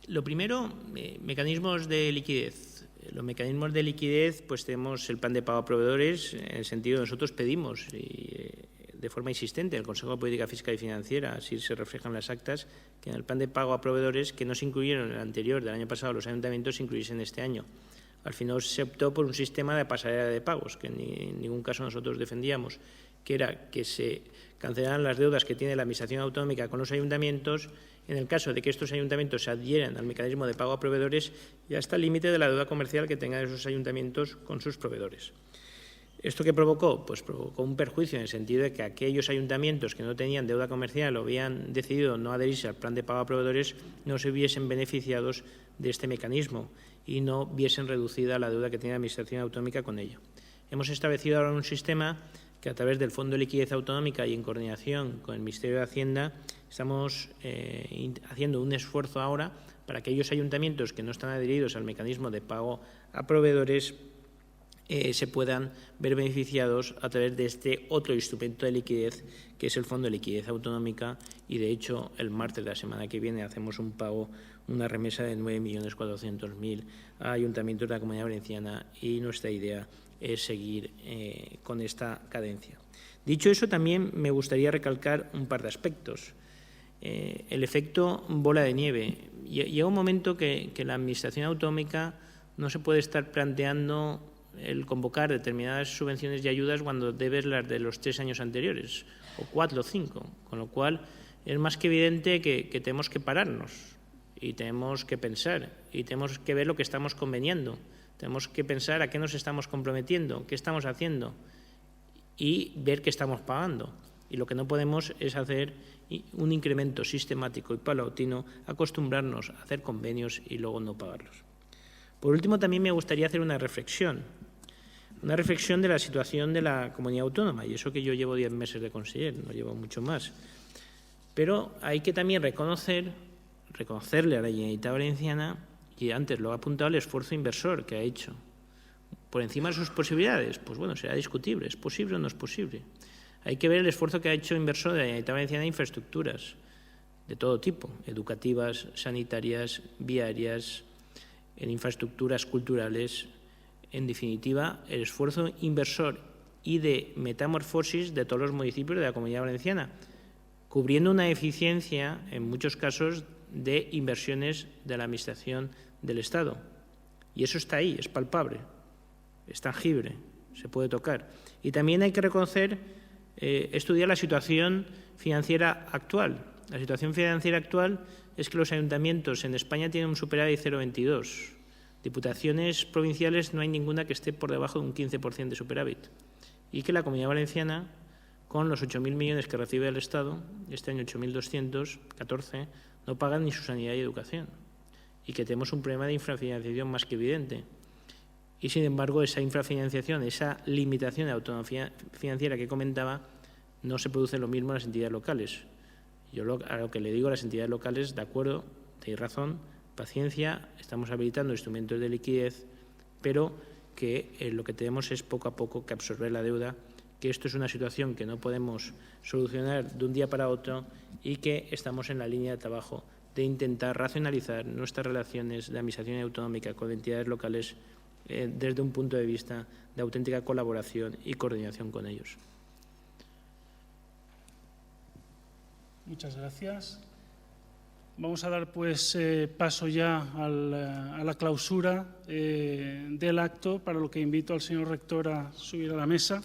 S4: Lo primero, mecanismos de liquidez. Los mecanismos de liquidez, pues tenemos el plan de pago a proveedores, en el sentido que nosotros pedimos de forma insistente el Consejo de Política Fiscal y Financiera, así se reflejan las actas, que en el plan de pago a proveedores que no se incluyeron en el anterior del año pasado los ayuntamientos se incluyesen este año. Al final se optó por un sistema de pasarela de pagos, que en ningún caso nosotros defendíamos, que era que se cancelaran las deudas que tiene la Administración autonómica con los ayuntamientos en el caso de que estos ayuntamientos se adhieran al mecanismo de pago a proveedores y hasta el límite de la deuda comercial que tengan esos ayuntamientos con sus proveedores. ¿Esto qué provocó? Pues provocó un perjuicio en el sentido de que aquellos ayuntamientos que no tenían deuda comercial o habían decidido no adherirse al plan de pago a proveedores no se viesen beneficiados de este mecanismo y no viesen reducida la deuda que tiene la Administración autonómica con ello. hemos establecido ahora un sistema que, a través del Fondo de Liquidez Autonómica y en coordinación con el Ministerio de Hacienda, estamos haciendo un esfuerzo ahora para que aquellos ayuntamientos que no están adheridos al mecanismo de pago a proveedores se puedan ver beneficiados a través de este otro instrumento de liquidez, que es el Fondo de Liquidez Autonómica, y de hecho el martes de la semana que viene hacemos un pago, una remesa de 9.400.000 a ayuntamientos de la Comunidad Valenciana, y nuestra idea es seguir con esta cadencia. Dicho eso, también me gustaría recalcar un par de aspectos. El efecto bola de nieve. Llega un momento que la Administración autonómica no se puede estar planteando el convocar determinadas subvenciones y ayudas cuando debes las de los 3 años anteriores, o 4 o 5, con lo cual es más que evidente que tenemos que pararnos y tenemos que pensar y tenemos que ver lo que estamos conveniando, tenemos que pensar a qué nos estamos comprometiendo, qué estamos haciendo y ver qué estamos pagando. Y lo que no podemos es hacer un incremento sistemático y paulatino, acostumbrarnos a hacer convenios y luego no pagarlos. Por último, también me gustaría hacer una reflexión de la situación de la comunidad autónoma, y eso que yo llevo 10 meses de conseller, no llevo mucho más. Pero hay que también reconocerle a la Generalitat Valenciana, y antes lo ha apuntado, el esfuerzo inversor que ha hecho. Por encima de sus posibilidades, pues bueno, será discutible, ¿es posible o no es posible? Hay que ver el esfuerzo que ha hecho inversor de la Generalitat Valenciana en infraestructuras de todo tipo, educativas, sanitarias, viarias, en infraestructuras culturales, en definitiva, el esfuerzo inversor y de metamorfosis de todos los municipios de la Comunidad Valenciana, cubriendo una eficiencia, en muchos casos, de inversiones de la Administración del Estado. Y eso está ahí, es palpable, es tangible, se puede tocar. Y también hay que reconocer, estudiar la situación financiera actual. La situación financiera actual es que los ayuntamientos en España tienen un superávit 0,22. Diputaciones provinciales no hay ninguna que esté por debajo de un 15% de superávit. Y que la Comunidad Valenciana, con los 8.000 millones que recibe el Estado, este año 8.214, no pagan ni su sanidad y educación. Y que tenemos un problema de infrafinanciación más que evidente. Y, sin embargo, esa infrafinanciación, esa limitación de autonomía financiera que comentaba, no se produce lo mismo en las entidades locales. Yo a lo que le digo a las entidades locales, de acuerdo, tenéis razón, paciencia, estamos habilitando instrumentos de liquidez, pero que lo que tenemos es poco a poco que absorber la deuda, que esto es una situación que no podemos solucionar de un día para otro y que estamos en la línea de trabajo de intentar racionalizar nuestras relaciones de administración autonómica con entidades locales desde un punto de vista de auténtica colaboración y coordinación con ellos.
S1: Muchas gracias. Vamos a dar pues paso ya a la clausura del acto, para lo que invito al señor rector a subir a la mesa.